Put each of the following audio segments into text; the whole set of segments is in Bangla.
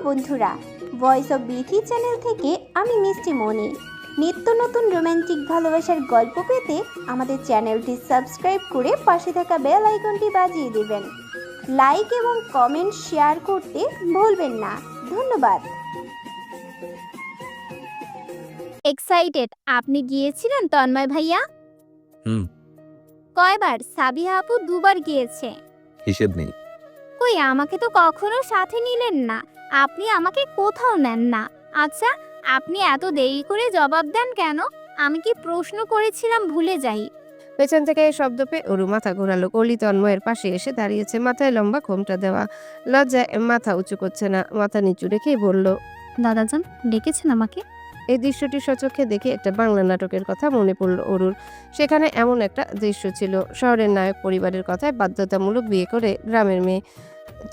বন্ধুরা, ভয়েস অফ বিথি চ্যানেল থেকে আমি মিষ্টি মনি। নিত্য নতুন রোমান্টিক ভালোবাসার গল্প পেতে আমাদের চ্যানেলটি সাবস্ক্রাইব করে পাশে থাকা বেল আইকনটি বাজিয়ে দেবেন। লাইক এবং কমেন্ট শেয়ার করতে ভুলবেন না। ধন্যবাদ। এক্সাইটেড আপনি গিয়েছিলেন তন্ময় ভাইয়া? হুম। কয়বার? সাবিহা আপু 2বার গিয়েছে। হিসেব নেই। কই আমাকে তো কখনো সাথে নিলেন না। আপনি আমাকে কোথাও নেন না। আচ্ছা, আপনি এত দেরি করে জবাব দেন কেন? আমি কি প্রশ্ন করেছিলাম ভুলে যাই? পেছন থেকে এই শব্দ পেয়ে অরু মাথা ঘোরালো। কলি তন্ময়ের পাশে এসে দাঁড়িয়েছে, মাথায় লম্বা ঘোমটা দেওয়া। লজ্জায় মাথা উঁচু করছে না, মাথা নিচু রেখেই বলল, দাদাজান ডেকেছেন আমাকে? এই দৃশ্যটি সচক্ষে দেখে একটা বাংলা নাটকের কথা মনে পড়ল অরুর। সেখানে এমন একটা দৃশ্য ছিল, শহরের নায়ক পরিবারের কথায় বাধ্যতামূলক বিয়ে করে গ্রামের মেয়ে।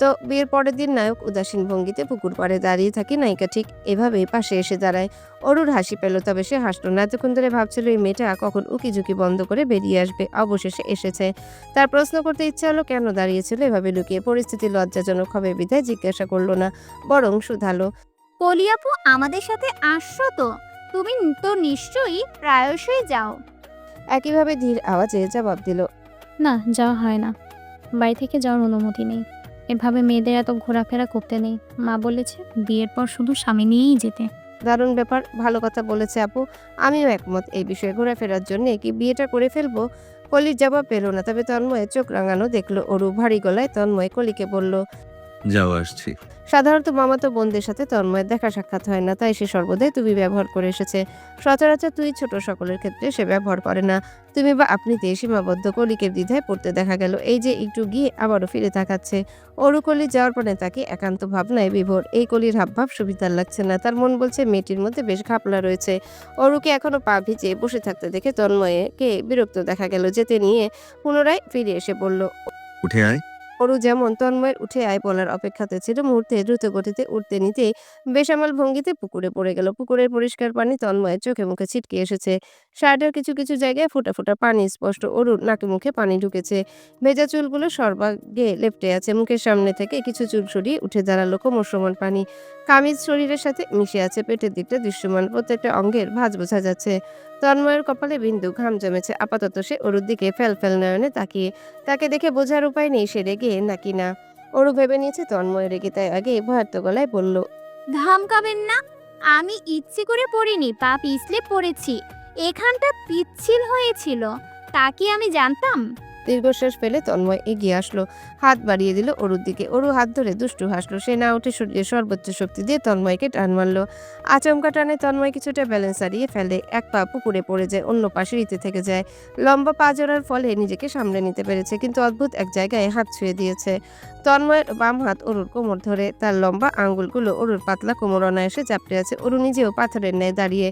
তো বিয়ের পরের দিন নায়ক উদাসীন ভঙ্গিতে পুকুর পাড়ে দাঁড়িয়ে থাকে, নায়িকা ঠিক এভাবেই পাশে এসে দাঁড়ায়। অরুর হাসি পেল, তবে সে হাসল না। এতক্ষণ ধরে ভাবছিল এই মেয়েটা কখন উকিঝুঁকি বন্ধ করে বেরিয়ে আসবে। অবশেষে এসেছে। তার প্রশ্ন করতে ইচ্ছে হলো কেন দাঁড়িয়েছিল এভাবে লুকিয়ে। পরিস্থিতি লজ্জাজনক হবে বিধায় জিজ্ঞাসা করলো না, বরং শুধালো, কলি আপু আমাদের সাথে আসছো তো? তুমি তো নিশ্চয়ই প্রায়শই যাও। একইভাবে ধীর আওয়াজে জবাব দিল, না, যাওয়া হয় না। বাড়ি থেকে যাওয়ার অনুমতি নেই। এভাবে মেয়েদের এত ঘোরাফেরা করতে নেই। মা বলেছে বিয়ের পর শুধু স্বামী নিয়েই যেতে। দারুণ ব্যাপার, ভালো কথা বলেছে আপু। আমিও একমত এই বিষয়ে। ঘোরাফেরার জন্য কি বিয়েটা করে ফেলবো? কলির জবাব পেল না, তবে তন্ময়ের চোখ রাঙানো দেখলো। অরু ভারী গলায় তন্ময় কলিকে বলল, যাও, আসছি। সাধারণত মামাতো বোনদের সাথে তন্ময়ের দেখা সাক্ষাৎ হয় না, তাই সে সর্বদাই তুমি ব্যবহার করে এসেছে। সচরাচর তুই ছোট সকলের ক্ষেত্রে সে ব্যবহার করে না। তুমি বা আপনিতে সীমাবদ্ধ। কলিকে দ্বিধায় পড়তে দেখা গেল। এই যে একটু গিয়ে আবারও ফিরে তাকাচ্ছে। অরু কলি যাওয়ার পরে তাকে একান্ত ভাবনায় বিভোর। এই কলির হাবভাব সুবিধার লাগছে না। তার মন বলছে মেয়েটির মধ্যে বেশ ঘাপলা রয়েছে। অরুকে এখনো পা ভিজে বসে থাকতে দেখে তন্ময়কে বিরক্ত দেখা গেল। যেতে নিয়ে পুনরায় ফিরে এসে বলল, উঠে আয়। অরু যেমন তন্ময়ের উঠে আয় বলার অপেক্ষাতে ছিল, মুহূর্তে দ্রুত গতিতে উঠতে নিতে বেসামাল ভঙ্গিতে পুকুরে পড়ে গেল। পুকুরের পরিষ্কার পানি তন্ময়ের চোখে মুখে ছিটকে এসেছে। শার্টের কিছু কিছু জায়গায় ফোঁটা ফোঁটা পানি স্পষ্ট। অরুর নাকে মুখে পানি ঢুকেছে। ভেজা চুলগুলো সর্বাঙ্গে লেপ্টে আছে। মুখের সামনে থেকে কিছু চুল সরিয়ে উঠে দাঁড়ালো কোমর সমান পানি। কামিজ শরীরের সাথে মিশে আছে। পেটের দিকটা দৃশ্যমান, প্রত্যেকটা অঙ্গের ভাঁজ বোঝা যাচ্ছে। তন্ময়ের কপালে বিন্দু ঘাম জমেছে। আপাতত সে অরুর দিকে ফেল ফেল নয়নে তাকিয়ে। তাকে দেখে বোঝার উপায় নেই সে রেগে নাকি না। অরু ভেবে নিয়েছে তন্ময় রেগে, তাই আগে ভয়ার্ত গলায় বলল, ধমকাবেন না। আমি ইচ্ছে করে পড়িনি, পা পিছলে পড়েছি। এখানটা পিচ্ছিল হয়েছিল, তা কি আমি জানতাম? দীর্ঘশ্বাস ফেলে তন্ময় এগিয়ে আসলো, হাত বাড়িয়ে দিল অরুর দিকে। অরু হাত ধরে দুষ্টু হাসলো। সে না উঠে শরীরের সর্বোচ্চ শক্তি দিয়ে তন্ময়কে টান মারলো। আচমকা টানে তন্ময় কিছুটা ব্যালেন্স হারিয়ে ফেলে। এক পা পুকুরে পড়ে যায়, অন্য পা সিঁড়িতে থেকে যায়। লম্বা পা জোড়ার ফলে নিজেকে সামলে নিতে পেরেছে, কিন্তু অদ্ভুত এক জায়গায় হাত ছুঁয়ে দিয়েছে। তন্ময়ের বাম হাত অরুর কোমর ধরে, তার লম্বা আঙ্গুলগুলো অরুর পাতলা কোমর অনায়াসে চাপড়ে আছে। অরু নিজেও পাথরের ন্যায় দাঁড়িয়ে।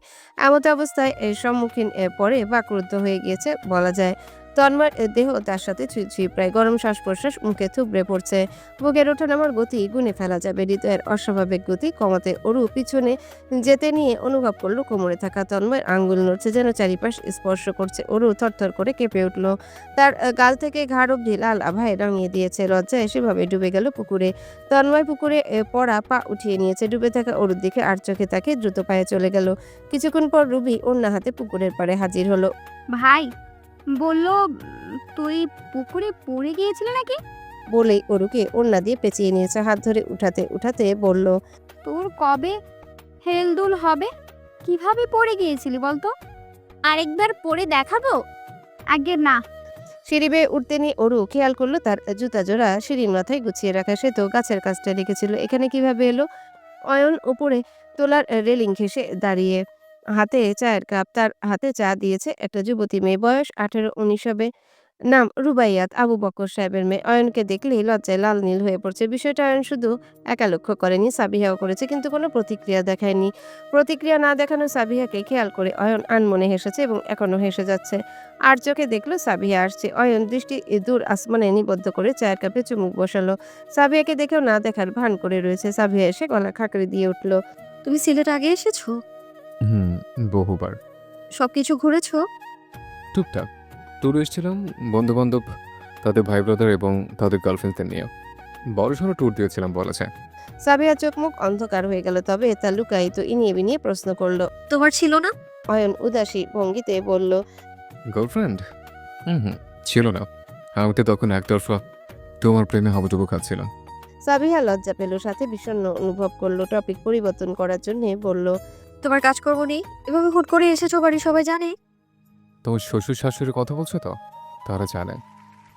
এমত অবস্থায় এর সম্মুখীন পরে বাকরুদ্ধ হয়ে গিয়েছে বলা যায়। তন্ময়ের দেহ তার সাথে ছুঁই ছুঁই, প্রায় গরম শ্বাস প্রশ্বাস মুখে থুবড়ে পড়ছে। বুকের ওঠানামার গতি গুণে ফেলা যাবে। হৃদয়ের অস্বাভাবিক গতি কমাতে অরু পিছনে যেতে নিয়ে অনুভব করলো কোমরে থাকা তন্ময়ের আঙ্গুল নড়ছে, যেন চারিপাশ স্পর্শ করছে। অরু থরথর করে কেঁপে উঠল। তার গাল থেকে ঘাড় অব্দি লাল আভায় রাঙিয়ে দিয়েছে। লজ্জায় সেভাবে ডুবে গেল পুকুরে। তন্ময় পুকুরে পড়া পা উঠিয়ে নিয়েছে। ডুবে থাকা অরুর দিকে আর চোখে তাকে দ্রুত পায়ে চলে গেল। কিছুক্ষণ পর রুবি অন্য হাতে পুকুরের পাড়ে হাজির হলো। ভাই বললো তুই পুকুরে পড়ে গিয়েছিলি নাকি? বলেই অরুকে ওড়না দিয়ে পেঁচিয়ে নিয়েছে। হাত ধরে উঠাতে উঠাতে বলল, তোর কবে হেলদুল হবে? কিভাবে পড়ে গিয়েছিলি বলতো? আরেকবার পড়ে দেখাবো? আগে না। সিঁড়ি বেয়ে উঠতে নিয়ে অরু খেয়াল করলো তার জুতা জোড়া সিঁড়ির মাথায় গুছিয়ে রাখা। সে তো গাছের কাছটা রেখেছিল, এখানে কিভাবে এলো? অয়ন উপরে তোলার রেলিং ঘেঁষে দাঁড়িয়ে, হাতে চায়ের কাপ। তার হাতে চা দিয়েছে একটা যুবতী মেয়ে, বয়স 18-19 হবে। নাম রুবাইয়াত, আবু বকর সাহেবের মেয়ে। অয়নকে দেখলেই লজ্জায় লাল নীল হয়ে পড়ছে। বিষয়টা অয়ন শুধু একা লক্ষ্য করেনি, সাবিহাও করেছে, কিন্তু কোনো প্রতিক্রিয়া দেখায়নি। প্রতিক্রিয়া না দেখানো সাবিহাকে খেয়াল করে অয়ন আনমনে হেসেছে এবং এখনো হেসে যাচ্ছে। আর চোখে দেখলো সাবিহা আসছে। অয়ন দৃষ্টি দূর আসমানে নিবদ্ধ করে চায়ের কাপে চুমুক বসালো। সাবিহাকে দেখেও না দেখার ভান করে রয়েছে। সাবিহা এসে গলা খাঁকড়ে দিয়ে উঠল, তুমি সিলেট আগে এসেছো? হুম, বহুবার। সবকিছু ঘুরেছো? টুকটাক। ট্যুরে এসেছিলাম বন্ধু-বান্ধব, তাদের ভাই ব্রাদার এবং তাদের গার্লফ্রেন্ডসদের নিয়ে। বড়সড় ট্যুর দিয়েছিলাম বলেছে। সাবিহা চোখ মুখ অন্ধকার হয়ে গেল, তবে তা লুকায়িত ইনিয়ে বিনিয়ে প্রশ্ন করলো। তোমার ছিল না? অয়ন উদাসী ভঙ্গিতে বলল, গার্লফ্রেন্ড? হুম, ছিল না। আমি তো তখন একতরফা তোমার প্রেমে হাবুডুবু খাচ্ছিলাম। সাবিহা লজ্জা পেল, সাথে বিষণ্ণ অনুভব করলো। টপিক পরিবর্তন করার জন্য বলল, তোমার কাজকর্ম নেই, এভাবে হুট করে এসেছো, বাড়ি সবাই জানে? তোমার শ্বশুর শাশুড়ির কথা বলছো তো? তারা জানে।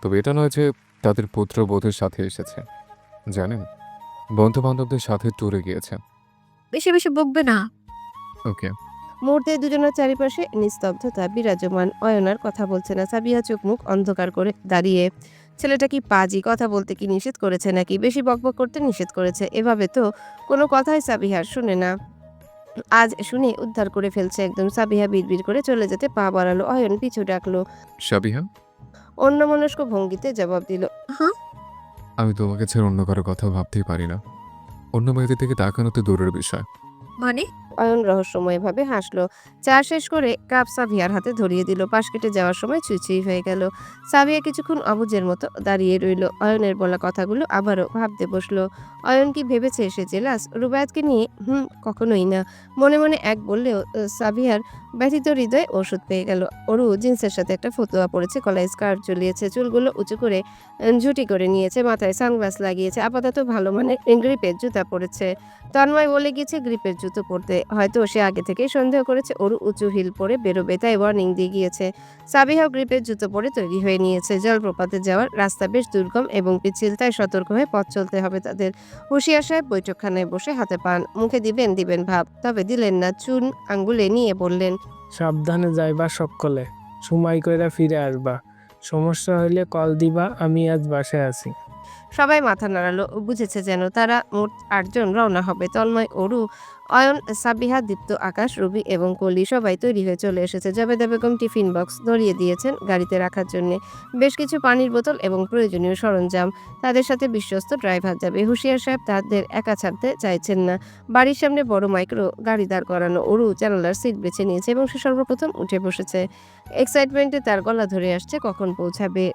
তবে এটা নয় যে তাদের পুত্রবধূর সাথে এসেছে। জানেন, বন্ধু বান্ধবদের সাথে ট্যুরে গিয়েছে। বেশি বেশি বকবে না। ওকে। মুহূর্তে দুজনের চারিপাশে নিস্তব্ধতা বিরাজমান। অয়ন আর কথা বলছে না। সাবিহা চোখ মুখ অন্ধকার করে দাঁড়িয়ে। ছেলেটা কি পাজি? কথা বলতে কি নিষেধ করেছে নাকি? বেশি বকবক করতে নিষেধ করেছে। এভাবে তো কোনো কথাই সাবিহার শুনে না। আজ শুনে উদ্ধার করে ফেলছে একদম। সাবিহা বিড়বিড় করে চলে যেতে পা বাড়ালো। অয়ন পিছু ডাকলো। সাবিহা, অন্যমনস্ক ভঙ্গিতে জবাব দিল, হ্যাঁ, আমি তোমাকে ছেড়ে অন্য কারো কথা ভাবতেই পারি না। অন্য মেয়েদের দিকে তাকানো তো দূরের বিষয়। মানে? অয়ন রহস্যময়ভাবে হাসলো। চা শেষ করে কাপ সাবিয়ার হাতে ধরিয়ে দিল। পাশ কেটে যাওয়ার সময় ছুঁই হয়ে গেল। সাবিয়া কিছুক্ষণ অবুঝের মতো দাঁড়িয়ে রইল। অয়নের বলা কথাগুলো আবারও ভাবতে বসলো। অয়ন কি ভেবেছে সে জেলাস রুবায়াতকে নিয়ে? কখনোই না। মনে মনে এক বললেও সাবিয়ার ব্যথিত হৃদয়ে ওষুধ পেয়ে গেল। অরু জিন্সের সাথে একটা ফতুয়া পড়েছে, গলায় স্কার্ফ ঝুলিয়েছে, চুলগুলো উঁচু করে ঝুটি করে নিয়েছে, মাথায় সানগ্লাস লাগিয়েছে, আপাতত ভালো মানের গ্রিপের জুতা পরেছে। তন্ময় বলে গেছে গ্রিপের জুতো পরতে। হয়তো সে আগে থেকেই সন্দেহ করেছে ওরু উঁচু হিল পরে বেরোবে, তাই ওয়ার্নিং দিয়ে গিয়েছে। সাবিহাও গ্রিপের জুতো পরে তৈরি হয়ে নিয়েছে। জলপ্রপাতে যাওয়ার রাস্তা বেশ দুর্গম এবং পিচ্ছিল, তাই সতর্ক হয়ে পথ চলতে হবে তাদের। হুঁশিয়ার সাহেব বৈঠকখানায় বসে হাতে পান, মুখে দিবেন ভাব, তবে দিলেন না। চুন আঙ্গুলে নিয়ে বললেন, সাবধানে যাইবা সকলে, সময় কইরা ফিরে আসবা। সমস্যা হইলে কল দিবা, আমি আজ বাসায় আছি। সবাই মাথা নাড়ালো। বুঝেছে যেন। তারা মোট 8 জন রওনা হবে। তন্ময়, অরু, অয়ন, সাবিহা, দীপ্ত, আকাশ, রবি এবং কলি সবাই তৈরি হয়ে চলে এসেছে। জবেদা বেগম টিফিন বক্স ধরিয়ে দিয়েছেন গাড়িতে রাখার জন্য, বেশ কিছু পানির বোতল এবং প্রয়োজনীয় সরঞ্জাম। তাদের সাথে বিশ্বস্ত ড্রাইভার যাবে। হুঁশিয়ার সাহেব তাদের একা ছাড়তে চাইছেন না। বাড়ির সামনে বড় মাইক্রো গাড়ি দাঁড় করানো। অরু জানালার সিট বেছে নিয়েছে এবং সে সর্বপ্রথম উঠে বসেছে। এক্সাইটমেন্টে তার গলা ধরে আসছে কখন পৌঁছাবে।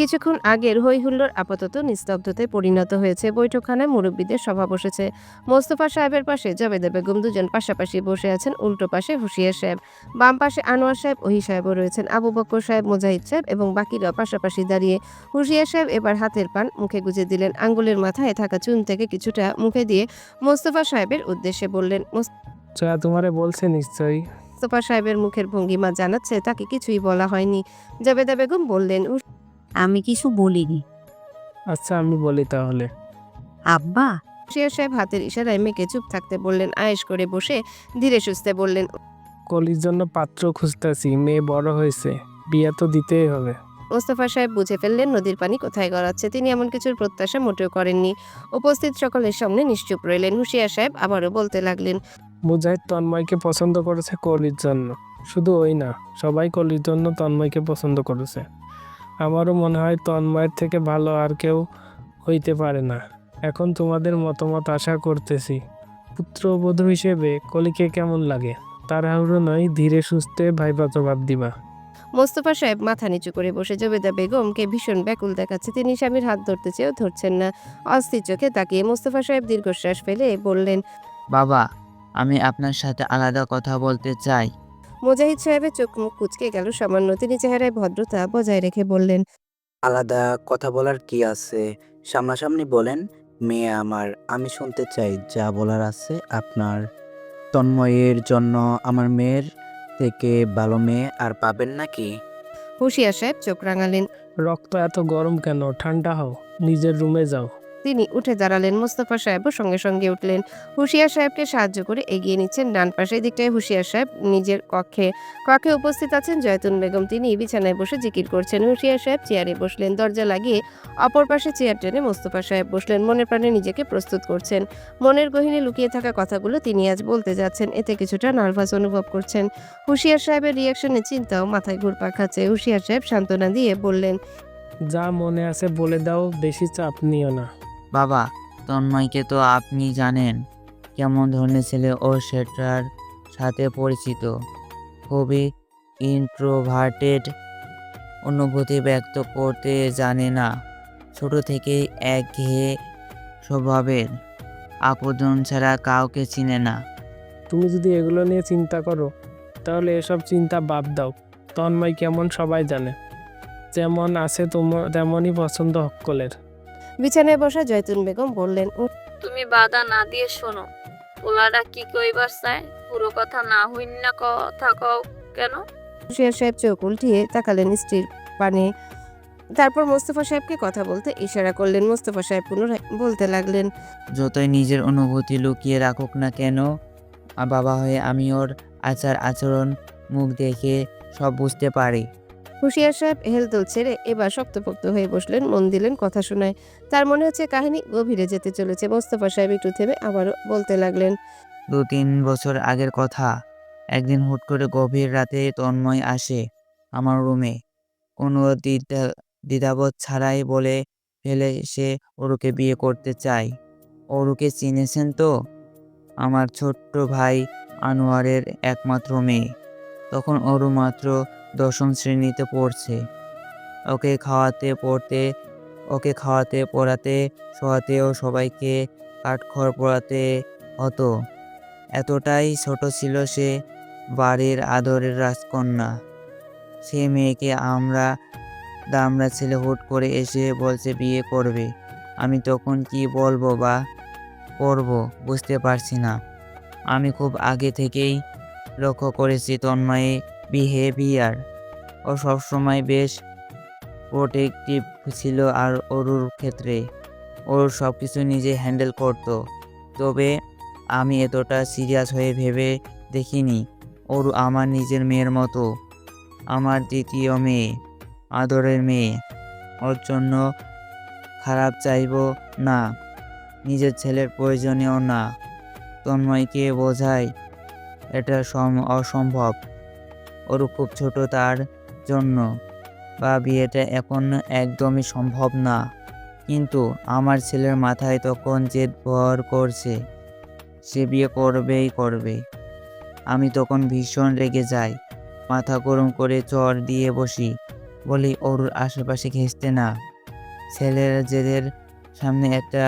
কিছুক্ষণ আগের হই হুল্লোড় আপাতত নিস্তব্ধতায় পরিণত হয়েছে। বৈঠকখানায় মুরব্বীদের সভা বসেছে। মোস্তফা সাহেবের পাশে জবেদা বেগম দুজন পাশাপাশি বসে আছেন। উল্টো পাশে হুঁশিয়ার সাহেব, বাম পাশে আনোয়ার সাহেব, ওহি সাহেবও রয়েছেন। আবু বক্কর সাহেব, মুজাহিদ সাহেব এবং বাকিরাও পাশাপাশি দাঁড়িয়ে। হুঁশিয়ার সাহেব এবার হাতের পান মুখে গুজে দিলেন। আঙ্গুলের মাথায় থাকা চুন থেকে কিছুটা মুখে দিয়ে মোস্তফা সাহেবের উদ্দেশ্যে বললেন। চা তোমারে বলছে নিশ্চয়ই। মোস্তফা সাহেবের মুখের ভঙ্গিমা জানাচ্ছে তাকে কিছুই বলা হয়নি। জবেদা বেগম বললেন, আমি কিছু বলিনি। আচ্ছা, আমি বলি তাহলে। আব্বা, হুঁশিয়ার সাহেব হাতের ইশারায় মেয়েকে চুপ থাকতে বললেন। আয়েশ করে বসে ধীরে সুস্থে বললেন, কলির জন্য পাত্র খুঁজতেছি, মেয়ে বড় হয়েছে, বিয়ে তো দিতেই হবে। মোস্তফা সাহেব বুঝে ফেললেন নদীর পানি কোথায় গড়াচ্ছে। তিনি এমন কিছুর প্রত্যাশা মোটেও করেননি। উপস্থিত সকলের সামনে নিশ্চুপ রইলেন। হুঁশিয়ার সাহেব আবারও বলতে লাগলেন, মুজাহিদ তন্ময়কে পছন্দ করেছে কলির জন্য। শুধু ওই না, সবাই কলির জন্য তন্ময়কে পছন্দ করেছে। আমারও মনে হয় তন্ময়ের থেকে ভালো আর কেউ হইতে পারে না। এখন তোমাদের মতামত আশা করতেছি। পুত্রবধূ হিসেবে কলিকে কেমন লাগে? তাড়াহুড়ো নয়, ধীরে সুস্থে ভাইবা জবাব দিবা। মোস্তফা সাহেব মাথা নিচু করে বসে জবেদা বেগমকে ভীষণ ব্যাকুল দেখাচ্ছে। তিনি স্বামীর হাত ধরতে চেয়েও ধরছেন না। অস্থির চোখে তাকিয়ে মোস্তফা সাহেব দীর্ঘশ্বাস ফেলে বললেন, বাবা, আমি আপনার সাথে আলাদা কথা বলতে চাই। মুজাহিদ সাহেবের চোখ মুখ কুঁচকে গেল সামান্য। তিনি চেহারায় ভদ্রতা বজায় রেখে বললেন, আলাদা কথা বলার কি আছে? সামনাসামনি বলেন। মেয়ে আমার, আমি শুনতে চাই যা বলার আছে আপনার। তন্ময়ের জন্য আমার মেয়ের থেকে ভালো মেয়ে আর পাবেন নাকি? হুঁশিয়ার সাহেব চোখ রাঙালেন। রক্ত এত গরম কেন? ঠান্ডা হও, নিজের রুমে যাও। তিনি উঠে দাঁড়ালেন। মোস্তফা সাহেবও সঙ্গে সঙ্গে উঠলেন। হুঁশিয়ার সাহেবকে সাহায্য করে এগিয়ে নিচ্ছেন ডান পাশের দিকটায় হুঁশিয়ার সাহেব নিজের কক্ষে উপস্থিত আছেন জয়তুন বেগম। তিনি বিছানায় বসে জিকির করছেন। হুঁশিয়ার সাহেব চেয়ারে বসলেন। দরজা লাগিয়ে অপর পাশে চেয়ার টেনে মোস্তফা সাহেব বসলেন। মনে প্রাণে নিজেকে প্রস্তুত করছেন। মনের গহীনে লুকিয়ে থাকা কথাগুলো তিনি আজ বলতে যাচ্ছেন। এতে কিছুটা নার্ভাস অনুভব করছেন। হুঁশিয়ার সাহেবের রিয়াকশনে চিন্তাও মাথায় ঘুরপাক খাচ্ছে। হুঁশিয়ার সাহেব সান্ত্বনা দিয়ে বললেন, যা মনে আছে বলে দাও, বেশি চাপ নিও না। বাবা, তন্ময়কে তো আপনি জানেন কেমন ধরনের ছেলে ও, সেটার সাথে পরিচিত। খুবই ইন্ট্রোভার্টেড, অনুভূতি ব্যক্ত করতে জানে না। ছোট থেকেই একঘেয়ে স্বভাবের, আপনজন ছাড়া কাউকে চিনে না। তুমি যদি এগুলো নিয়ে চিন্তা করো তাহলে এসব চিন্তা বাদ দাও। তন্ময় কেমন সবাই জানে, যেমন আছে তেমনই পছন্দ সকলের। বিছানায় বসা জয়তুন বেগম বললেন, তুমি বাধা না দিয়ে শোনো, ওলারা কি কইবার চায় পুরো কথা না হইন না কথা কও কেন? হুশিয়ার সাহেব চোখ উল্টিয়ে তাকালেন স্ত্রীর পানে, তারপর মোস্তফা সাহেবকে কথা বলতে ইশারা করলেন। মোস্তফা সাহেব পুনরায় বলতে লাগলেন, যতই নিজের অনুভূতি লুকিয়ে রাখুক না কেন, বাবা হয়ে আমি ওর আচার আচরণ মুখ দেখে সব বুঝতে পারি। হুশিয়ার সাহেব হেলদোল ছেড়ে এবার শক্তপোক্ত হয়ে বসলেন, মন দিলেন কথা শোনায়। তার মনে হচ্ছে কাহিনী গভীরে যেতে চলেছে। মোস্তফা সাহেব একটু থেমে আবারও বলতে লাগলেন, 2-3 বছর আগের কথা। একদিন হুট করে গভীর রাতে তন্ময় আসে আমার রুমে। কোনো দ্বিধাবোধ ছাড়াই বলে ফেলে সে অরুকে বিয়ে করতে চায়। অরুকে চিনেছেন তো? আমার ছোট্ট ভাই আনোয়ারের একমাত্র মেয়ে। তখন অরু মাত্র 10ম শ্রেণীতে পড়ছে। ওকে খাওয়াতে পড়াতে শোয়াতেও সবাইকে কাঠখড় পোড়াতে হতো। এতটাই ছোট ছিল সে, বাড়ির আদরের রাজকন্যা। সে মেয়েকে দামড়া ছেলে হুট করে এসে বলছে বিয়ে করবে। আমি তখন কি বলবো বা করবো বুঝতে পারছি না। আমি খুব আগে থেকেই লক্ষ্য করেছি তন্ময়ের বিহেভিয়ার। ও সবসময় বেশ প্রোটেক্টিভ ছিল আর অরুর ক্ষেত্রে ওর সব কিছু নিজে হ্যান্ডেল করতো। তবে আমি এতটা সিরিয়াস হয়ে ভেবে দেখিনি। অরু আমার নিজের মেয়ের মতো, আমার দ্বিতীয় মেয়ে, আদরের মেয়ে। ওর জন্য খারাপ চাইবো না, নিজের ছেলের প্রয়োজনেও না। তন্ময়কে বোঝাই এটা অসম্ভব। ওরু খুব ছোট তার জন্য, বা বিয়েটা এখন একদমই সম্ভব না। কিন্তু আমার ছেলের মাথায় তখন জেদ ভর করছে, সে বিয়ে করবেই করবে। আমি তখন ভীষণ রেগে যাই, মাথা গরম করে চড় দিয়ে বসি, বলি ওর আশেপাশে ঘেঁষতে না। ছেলের জেদের সামনে একটা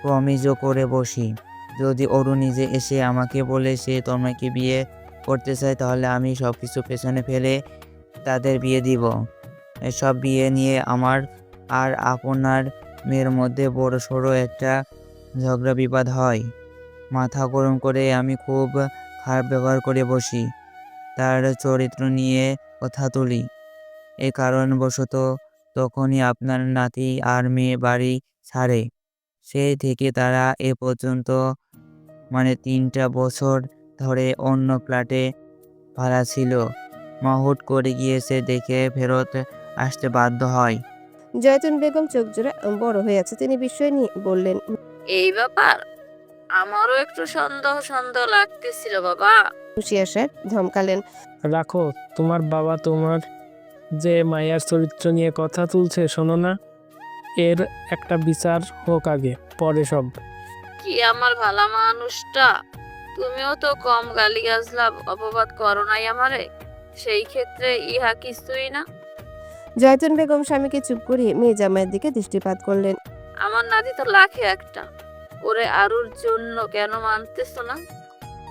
প্রমিজও করে বসি, যদি অরু নিজে এসে আমাকে বলে সে তন্ময়কে বিয়ে করতে চায় তাহলে আমি সব কিছু পেছনে ফেলে তাদের বিয়ে দিব। এসব বিয়ে নিয়ে আমার আর আপনার মেয়ের মধ্যে বড় সড়ো একটা ঝগড়া বিবাদ হয়। মাথা গরম করে আমি খুব খারাপ ব্যবহার করে বসি, তার চরিত্র নিয়ে কথা তুলি। এই কারণবশত তখনই আপনার নাতি আর মেয়ে বাড়ি ছাড়ে। সেই থেকে তারা এ পর্যন্ত 3টা বছর ধরে অন্য ফ্ল্যাটে ভাড়া ছিল। মা হুট করে গিয়েছে দেখে ফেরত আসতে বাধ্য হয়। জয়তুন বেগম চোখ জোড়া বড় হয়ে আছে। তিনি বিস্ময় নিয়ে বললেন, এই ব্যাপার আমারও একটু সন্দেহ সন্দেহ লাগতেছিল বাবা। হুশিয়ার সাহেব ধমকালেন, রাখো, তোমার বাবা তোমার যে মায়ার চরিত্র নিয়ে কথা তুলছে শোনো না, এর একটা বিচার হোক আগে, পরে সব। কি আমার ভালা মানুষটা, তুমিও তো কম গালিগাজলা অপবাদ করো নাই আমারে, সেই ক্ষেত্রে ইহা কিছুই না। জয়তুন বেগম স্বামীকে চুপ করিয়ে মেয়ে জামাইয়ের দিকে দৃষ্টিপাত করলেন। আমার নাতি তো লাখে একটা, ওরে আরুর জন্য কেন মানতেছ না?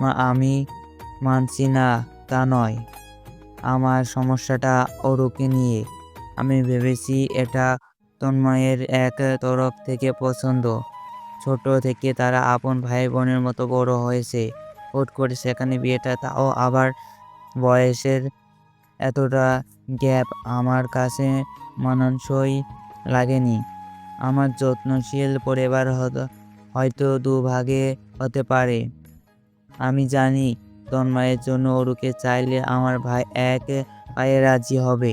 মা আমি মানছি না তা নয়, আমার সমস্যাটা অরুকে নিয়ে। আমি ভেবেছি এটা তন্ময়ের এক তরফ থেকে পছন্দ। ছোট থেকে তারা আপন ভাই বোনের মতো বড় হয়েছে, হুট করে সেখানে বিয়েটা, তাও আবার বয়সের এতটা গ্যাপ আমার কাছে মানানসই লাগেনি। আমার যত্নশীল পরিবার হয়তো দুভাগে হতে পারে। আমি জানি তন্ময়ের জন্য অরুকে চাইলে আমার ভাই এক পায়ে রাজি হবে।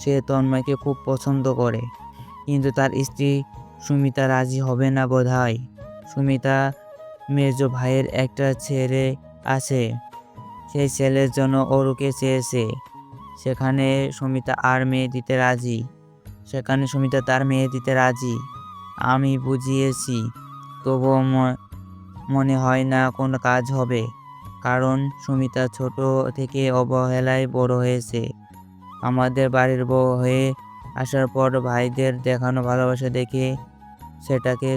সে তন্ময়কে খুব পছন্দ করে, কিন্তু তার স্ত্রী সুমিতা রাজি হবে না বোধহয়। সুমিতা মেজো ভাইয়ের একটা ছেলে আছে, সেই ছেলের জন্য অরুকে চেয়েছে। সেখানে সুমিতা তার মেয়ে দিতে রাজি। আমি বুঝিয়েছি, তবুও মনে হয় না কোনো কাজ হবে, কারণ সুমিতা ছোট থেকে অবহেলায় বড় হয়েছে। আমাদের বাড়ির বউ হয়ে আসার পর ভাইদের দেখানো ভালোবাসা দেখে সেটাকে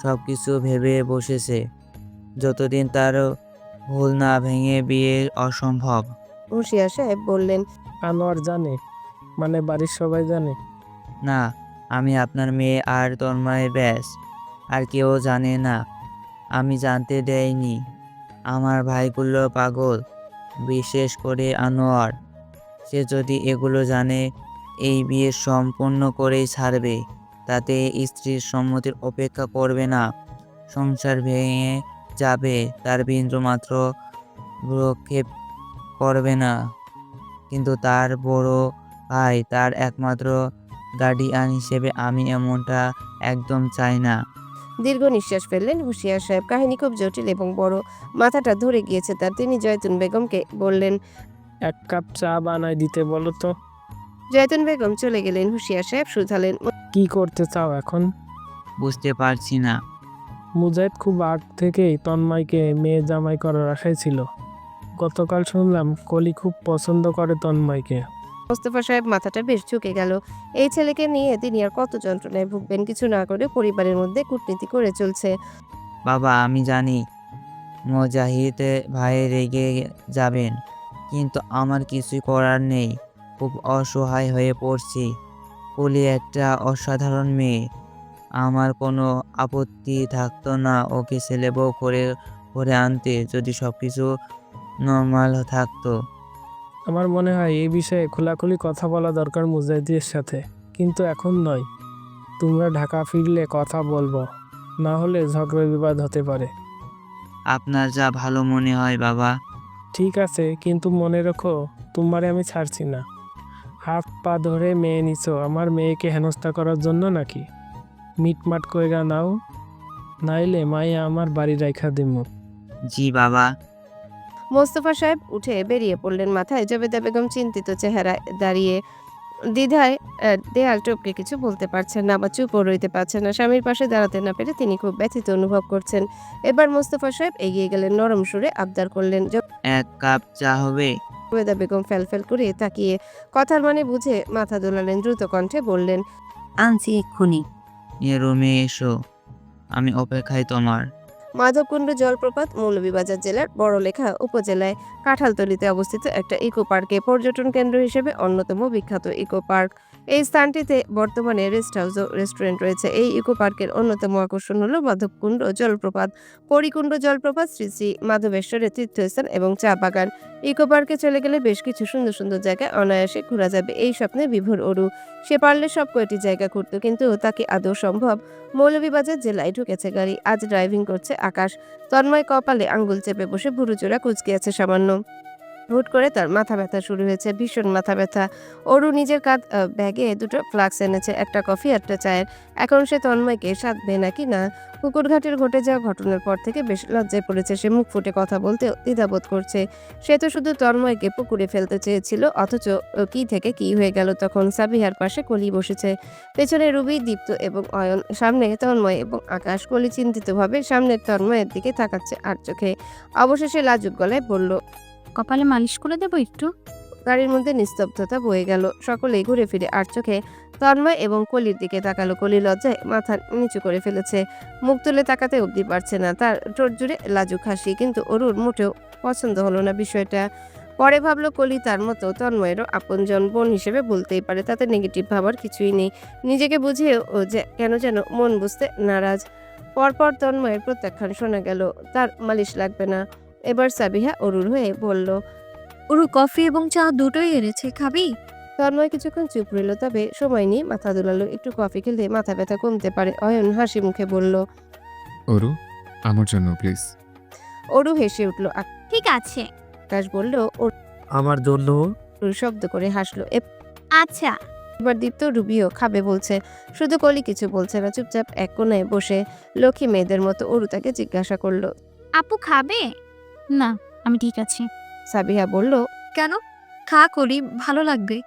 সব কিছু ভেবে বসেছে। যতদিন তার ভুল না ভেঙে বিয়ে অসম্ভব। হুঁশিয়ার সাহেব বললেন, আনোয়ার জানে, মানে বাড়ির সবাই জানে? না, আমি আপনার মেয়ে আর তন্ময় ব্যাস, আর কেউ জানে না। আমি জানতে দেইনি। আমার ভাইগুলো পাগল, বিশেষ করে আনোয়ার। সে যদি এগুলো জানে এই বিয়ে সম্পূর্ণ করেই ছাড়বে। তাতে স্ত্রীর সম্মতির অপেক্ষা করবে না, সংসার ভেঙে যাবে, তার বিন্দুমাত্র ভ্রুক্ষেপ করবে না। কিন্তু তার বড় ভাই, তার একমাত্র গার্ডিয়ান হিসেবে আমি এমনটা একদম চাই না। দীর্ঘ নিঃশ্বাস ফেললেন হুঁশিয়ার সাহেব। কাহিনী খুব জটিল এবং বড়, মাথাটা ধরে গিয়েছে তার। তিনি জয়তুন বেগমকে বললেন, 1 কাপ চা বানাই দিতে বলো তো। জয়তুন বেগম চলে গেলেন। হুঁশিয়ার সাহেব শুধালেন, কি করতে চাও এখন? বুঝতে পারছি না। মুজাহিদ খুব আগ থেকেই তন্ময়কে মেয়ে জামাই করার আশায় ছিল। গতকাল শুনলাম কলি খুব পছন্দ করে তন্ময়কে। মোস্তফা সাহেব মাথাটা বেশ ঝুঁকে গেল। এই ছেলেকে নিয়ে তিনি আর কত যন্ত্রণায় ভুগবেন। কিছু না করে পরিবারের মধ্যে কূটনীতি করে চলছে। বাবা, আমি জানি মুজাহিদ ভাই রেগে যাবেন, কিন্তু আমার কিছুই করার নেই। খুব অসহায় হয়ে পড়ছি। কলি একটা অসাধারণ মেয়ে। আমার কোনো আপত্তি থাকতো না ওকে ছেলে বউ করে আনতে, যদি সবকিছু নর্মাল থাকতো। আমার মনে হয় এই বিষয়ে খোলাখুলি কথা বলা দরকার মুজাহিদের সাথে, কিন্তু এখন নয়। তোমরা ঢাকা ফিরলে কথা বলবো, না হলে ঝগড়া বিবাদ হতে পারে। আপনার যা ভালো মনে হয় বাবা। ঠিক আছে, কিন্তু মনে রেখো, তোমারে আমি ছাড়ছি না। হাত পা ধরে মেয়ে নিছো আমার মেয়েকে হেনস্থা করার জন্য নাকি? মিটমাট কইরা নাও, নাইলে মাইয়া আমার বাড়ি রাইখা দিমু। জি বাবা। মোস্তফা সাহেব উঠে বেরিয়ে পড়লেন। মাথায় জবেদা বেগম চিন্তিত চেহারায় দাঁড়িয়ে দ্বিধায় দেয়াল টপকে কিছু বলতে পারছেন না, বা চুপও রইতে পারছেন না। স্বামীর পাশে দাঁড়াতে না পেরে তিনি খুব ব্যথিত অনুভব করছেন। এবার মোস্তফা সাহেব এগিয়ে গেলেন, নরম সুরে আবদার করলেন। 1 কাপ চা হবে? জবেদা বেগম ফ্যাল করে তাকিয়ে কথার মানে বুঝে মাথা দোলালেন। দ্রুত কণ্ঠে বললেন, আনছি এক্ষুনি। নিয়ে রুমে এসো, আমি অপেক্ষায় তোমার। মাধবকুণ্ড জলপ্রপাত মৌলভীবাজার জেলার বড়লেখা উপজেলায় কাঁঠালতলীতে অবস্থিত একটা ইকো পার্কে পর্যটন কেন্দ্র হিসেবে অন্যতম বিখ্যাত ইকো পার্ক। এই স্থানটিতে বর্তমানে রেস্ট হাউস ও রেস্টুরেন্ট রয়েছে। এই ইকো পার্কের অন্যতম আকর্ষণ হলো মাধবকুণ্ড জলপ্রপাত, পরিকুণ্ড জলপ্রপাত, শ্রী শ্রী মাধবেশ্বরের তীর্থস্থান এবং চা বাগান। ইকো পার্কে চলে গেলে বেশ কিছু সুন্দর সুন্দর জায়গায় অনায়াসে ঘোরা যাবে, এই স্বপ্নে বিভোর অরু। সে পারলে সব কয়টি জায়গা ঘুরত, কিন্তু তাকে আদৌ সম্ভব? মৌলভীবাজার জেলায় ঢুকেছে গাড়ি, আজ ড্রাইভিং করছে আকাশ। তন্ময় কপালে আঙ্গুল চেপে বসে ভুরুচোরা কুচকে আছে সামান্য। হুট করে তার মাথা ব্যথা শুরু হয়েছে, ভীষণ মাথা ব্যথা। অরু নিজের ব্যাগে দুটো ফ্লাক্স এনেছে, একটা কফি একটা চায়ের। এখন সে তন্ময়কে সাধবে নাকি না। পুকুরঘাটের ঘটে যাওয়া ঘটনার পর থেকে বেশ লজ্জায় পড়েছে সে, মুখ ফুটে কথা বলতে দ্বিধাবোধ করছে। সে তো শুধু তন্ময়কে পুকুরে ফেলতে চেয়েছিল, অথচ কি থেকে কি হয়ে গেল। তখন সাবিহার পাশে কলি বসেছে, পেছনে রুবি, দীপ্ত এবং অয়ন, সামনে তন্ময় এবং আকাশ। কলি চিন্তিতভাবে সামনের তন্ময়ের দিকে তাকাচ্ছে আর চোখে। অবশেষে লাজুক গলায় বলল, কপালে মালিশ করে দেবো একটু? গাড়ির মধ্যে নিস্তব্ধতা বয়ে গেল। সকলেই ঘুরে ফিরে আর চোখে তন্ময় এবং কলির দিকে তাকালো। কলি লজ্জায় মাথা নিচু করে ফেলেছে, মুখ তুলে তাকাতে অবধি পারছে না। তার ঠোঁট জুড়ে লাজুক হাসি, কিন্তু অরুর মোটেও পছন্দ হলো না বিষয়টা। পরে ভাবলো কলি তার মতো তন্ময়েরও আপনজন বোন হিসেবে বলতেই পারে, তাতে নেগেটিভ ভাবার কিছুই নেই। নিজেকে বুঝিয়ে ও যে কেন যেন মন বুঝতে নারাজ। পরপর তন্ময়ের প্রত্যাখ্যান শোনা গেল, তার মালিশ লাগবে না। এবার সাবিহা অরুর হয়ে বলল, ওরু কফি এবং চা দুটোই এনেছে, খাবি? তন্ময় কিছুক্ষণ চুপ রইল, তবে সময় নিয়ে মাথা দোলালো। একটু কফি খেলে মাথা ব্যথা কমতে পারে। অয়ন হাসি মুখে বলল, অরু, আমার জন্য প্লিজ। অরু হেসে উঠল। ঠিক আছে। আকাশ বলল, আমার জন্য? অরু শব্দ করে হাসলো। আচ্ছা। এবার দীপ্ত রুবিও খাবে বলছে, শুধু কলি কিছু বলছে না, চুপচাপ এক কোণায় বসে লক্ষ্মী মেয়েদের মতো। অরু তাকে জিজ্ঞাসা করলো, আপু খাবে? না, আমি ঠিক আছি। সাবিহা বলল, কেন? খা করি, ভালো লাগবে।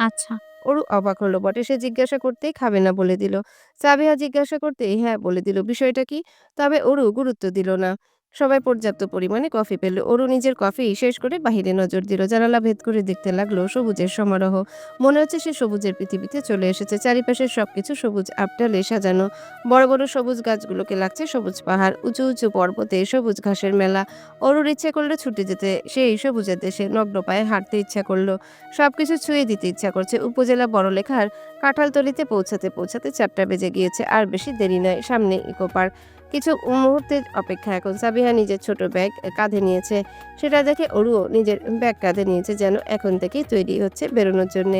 আচ্ছা। অরু অবাক হলো বটে, সে জিজ্ঞাসা করতেই খাবে না বলে দিল। সাবিহা জিজ্ঞাসা করতেই হ্যাঁ বলে দিল। বিষয়টা কি? তবে অরু গুরুত্ব দিল না। সবাই পর্যাপ্ত পরিমাণে কফি পেল। অরু নিজের কফি শেষ করে বাহিরে নজর দিল। জানালা ভেদ করে দেখতে লাগলো সবুজের সমারোহ। মনে হচ্ছে সে সবুজের পৃথিবীতে চলে এসেছে। চারিপাশের সবকিছু সবুজ আবডালে সাজানো। বড় বড় সবুজ গাছগুলোকে লাগছে সবুজ পাহাড়, উঁচু উঁচু পর্বতে সবুজ ঘাসের মেলা। অরুর ইচ্ছে করলো ছুটে যেতে, সেই সবুজের দেশে নগ্ন পায়ে হাঁটতে ইচ্ছা করলো, সবকিছু ছুঁয়ে দিতে ইচ্ছা করছে। উপজেলা বড়লেখার কাঁঠালতলিতে পৌঁছাতে পৌঁছাতে 4টা বেজে গিয়েছে। আর বেশি দেরি নয়, সামনে ইকো পার্ক। কিছু মুহূর্তের অপেক্ষা এখন। সাবিহা নিজের ছোট ব্যাগ কাঁধে নিয়েছে, সেটা দেখে অরুও নিজের ব্যাগ কাঁধে নিয়েছে, যেন এখন থেকেই তৈরি হচ্ছে বেরোনোর জন্য।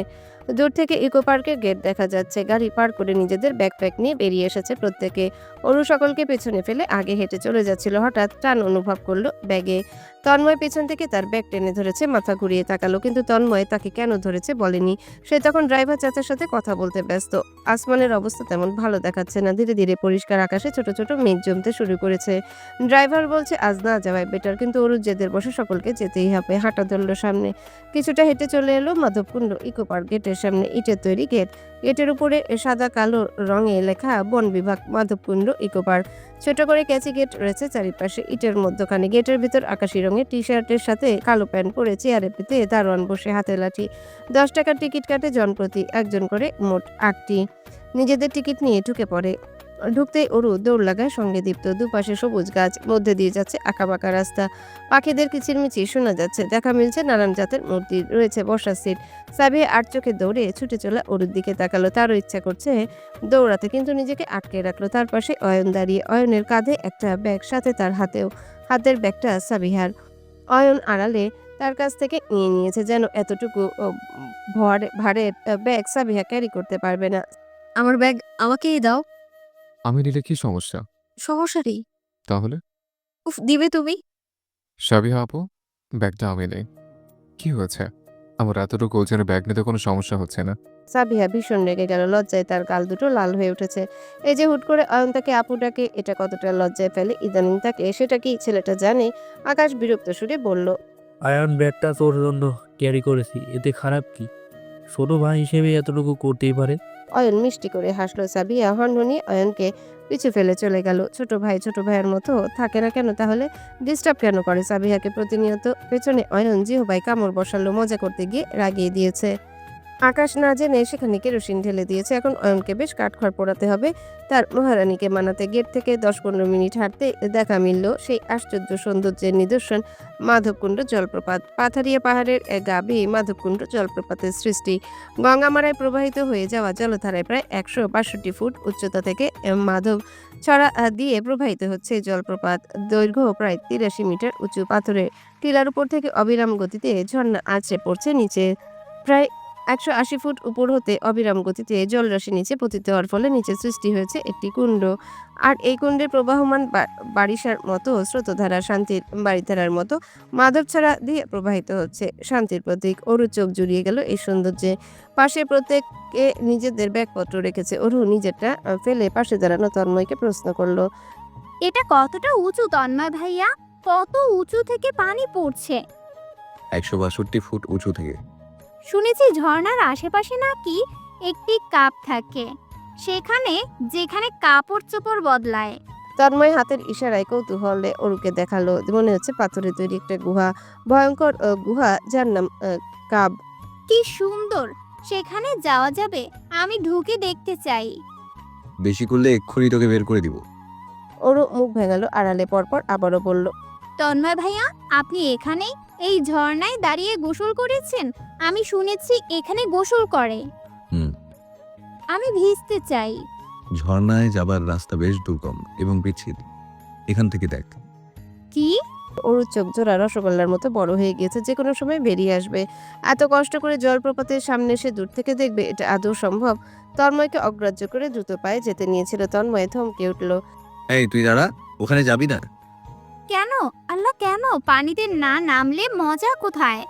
দূর থেকে ইকো পার্কের গেট দেখা যাচ্ছে। গাড়ি পার করে নিজেদের ব্যাকপ্যাক নিয়ে বেরিয়ে এসেছে প্রত্যেকে। অরু সকলকে পেছনে ফেলে আগে হেঁটে চলে যাচ্ছিল। হঠাৎ টান অনুভব করলো ব্যাগে। তন্ময় পেছন থেকে তার ব্যাগ টেনে ধরেছে, মাথা ঘুরিয়ে তাকালো, কিন্তু তন্ময় তাকে কেন ধরেছে বলেনি। সে তখন ড্রাইভার চাচার সাথে কথা বলতে ব্যস্ত। আসমানের অবস্থা তেমন ভালো দেখাচ্ছে না। ধীরে ধীরে পরিষ্কার আকাশে ছোট ছোট মেঘ জমতে শুরু করেছে। ড্রাইভার বলছে আজ না যাওয়াই বেটার, কিন্তু অরু জেদের বসে সকলকে যেতেই হবে। হাঁটা ধরলো সামনে। কিছুটা হেঁটে চলে এলো মাধবকুণ্ড ইকো পার্ক গেটের সামনে। ইটের তৈরি গেট, গেটের উপরে সাদা কালো রঙে লেখা বন বিভাগ মাধবকুণ্ড ইকো পার্ক। ছোট করে ক্যাচি গেট রয়েছে চারিপাশে। ইটের মধ্যখানে গেটের ভিতর আকাশি রঙের টি শার্টের সাথে কালো প্যান্ট পরে চেয়ারে পেতে দারোয়ান বসে হাতে লাঠি। 10 টাকার টিকিট কাটে জনপ্রতি, একজন করে মোট 8টি। নিজেদের টিকিট নিয়ে ঢুকে পড়ে। ঢুকতেই অরু দৌড় লাগায়, সঙ্গে দীপ্ত। দুপাশে সবুজ গাছ, মধ্যে দিয়ে যাচ্ছে আঁকাবাঁকা রাস্তা। পাখিদের কিচিরমিচির শোনা যাচ্ছে। দেখা মিলছে নানান জাতের মূর্তি, রয়েছে বসার সিট। সাবিয়া আর চোখে দৌড়ে ছুটে চলা অরুর দিকে তাকালো। তারও ইচ্ছা করছে দৌড়াতে, কিন্তু নিজেকে আটকে রাখলো। তার পাশে অয়ন দাঁড়িয়ে। অয়নের কাঁধে একটা ব্যাগ, সাথে তার হাতেও। হাতের ব্যাগটা সাবিহার। অয়ন আড়ালে তার কাছ থেকে নিয়ে নিয়েছে, যেন এতটুকু ভারের ব্যাগ সাবিহা ক্যারি করতে পারবে না। আমার ব্যাগ আমাকেই দাও। আমি নিলে কি সমস্যা? সমস্যা নেই। তাহলে উফ, দিবে তুমি? সাবিহা আপু, ব্যাগটা আমি নেই। কি হয়েছে? আমার এতটুকু ওজনের ব্যাগ নিতে কোনো সমস্যা হচ্ছে না। সাবিহা ভীষণ রেগে গেল। লজ্জায় তার গাল দুটো লাল হয়ে উঠেছে। এই যে হুট করে অয়ন তাকে আপু ডাকে, এটা কতটা লজ্জায় ফেলে ইদানিং তাকে, সেটা কি ছেলেটা জানে? আকাশ বিরক্ত সুরে বলল, আয়ন ব্যাগটা তোর জন্য ক্যারি করেছি, এতে খারাপ কি? ছোট ভাই হিসেবে এতটুকু করতেই পারে। অয়ন মিষ্টি করে হাসলো। সাবিহা হনহনিয়ে অয়নকে পিছু ফেলে চলে গেল। ছোট ভাইয়ের মতো থাকে না কেন তাহলে? ডিস্টার্ব কেন করে সাবিহাকে প্রতিনিয়ত? পেছনে অয়ন জিহবাই কামড় বসালো, মজা করতে গিয়ে রাগিয়ে দিয়েছে। আকাশ না জেনে সেখানে কেরোসিন ঢেলে দিয়েছে। এখন অয়নকে বেশ কাঠখড় পোড়াতে হবে তার মহারানীকে মানাতে। গেট থেকে 10-15 মিনিট হাঁটতে দেখা মিলল সেই আশ্চর্য সৌন্দর্যের নিদর্শন মাধবকুণ্ড জলপ্রপাত। পাথারিয়া পাহাড়ের গা বেয়ে মাধবকুণ্ড জলপ্রপাতের সৃষ্টি। গঙ্গামারায় প্রবাহিত হয়ে যাওয়া জলধারায় প্রায় 162 ফুট উচ্চতা থেকে মাধব ছড়া দিয়ে প্রবাহিত হচ্ছে এই জলপ্রপাত। দৈর্ঘ্য প্রায় 83 মিটার উঁচু পাথরের টিলার উপর থেকে অবিরাম গতিতে ঝর্ণা আছড়ে পড়ছে নিচে। প্রায় 180 ফুট উপর হতে অবিরাম গতিতে জলরাশি নিচে পতিত হওয়ার ফলে নিচে সৃষ্টি হয়েছে একটি কুণ্ড। আর এই কুণ্ডের প্রবাহমান বারিশার মতো স্রোতধারা, শান্তির বাড়িধারার মতো মাধবছড়া দিয়ে প্রবাহিত হচ্ছে। শান্তির প্রতীক। অরু চোখ জুড়িয়ে গেল এই সৌন্দর্যে। পাশে প্রত্যেকে নিজেদের ব্যাগপত্র রেখেছে। অরু নিজেরটা ফেলে পাশে দাঁড়ানো তন্ময়কে প্রশ্ন করলো, এটা কতটা উঁচু তন্ময় ভাইয়া? কত উঁচু থেকে পানি পড়ছে? 162 ফুট উঁচু থেকে। শুনেছি ঝর্ণার আশেপাশে নাকি একটি কাপ থাকে, যেখানে কাপড় চোপড় বদলায়। তন্ময় হাতের ইশারায় কৌতূহলে অরুকে দেখালো। মনে হচ্ছে পাথরের তৈরি একটা গুহা, ভয়ঙ্কর গুহা, যার নাম কাব। কি সুন্দর! সেখানে যাওয়া যাবে? আমি ঢুকে দেখতে চাই। বেশি করলে এক্ষুনি তোকে বের করে দিব। অরু মুখ ভেঙালো আড়ালে। পরপর আবারও বলল, তন্ময় ভাইয়া, আপনি এখানেই এই ঝর্ণায় দাঁড়িয়ে গোসল করেছেন? আমি শুনেছি এখানে গোসল করে। হুম। আমি ভিজতে চাই। ঝর্ণায় যাবার রাস্তা বেশ দুর্গম এবং পিচ্ছিল। এখান থেকে দেখ। কি? অরুর চোখ জোড়া রসগোল্লার মতো বড় হয়ে গিয়েছে, যে কোনো সময় বেরিয়ে আসবে। এত কষ্ট করে জলপ্রপাতের সামনে সে দূর থেকে দেখবে, এটা আদৌ সম্ভব? তন্ময়কে অগ্রাহ্য করে দ্রুত পায়ে যেতে নিয়েছিল। তন্ময় থমকে উঠল। এই তুই দাঁড়া, ওখানে যাবি না। কেন আল্লাহ, কেন? পানিতে না নামলে মজা কোথায়?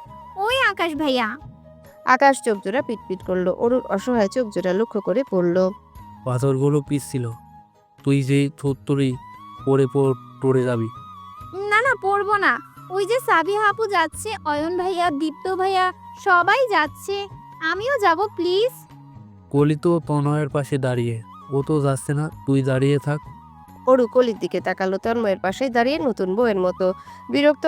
ওই আকাশ ভাইয়া। আকাশ চোখ জোড়া পিটপিট করলো। অরুর অসহায় চোখ জোড়া লক্ষ্য করে পড়ল। পাথরগুলো পিছছিল, তুই যে থরথরি পড়ে যাবি। না না, পড়বো না। ওই যে সাবিহা আপু যাচ্ছে, অয়ন ভাইয়া, দীপ্ত ভাইয়া, সবাই যাচ্ছে। আমিও যাব, প্লিজ। কলি তো তনয়ের পাশে দাঁড়িয়ে, ও তো যাচ্ছে না, তুই দাঁড়িয়ে থাক। অরু কলির দিকে তাকালো, তন্ময়ের পাশে দাঁড়িয়ে নতুন বউয়ের মতো। বিরক্ত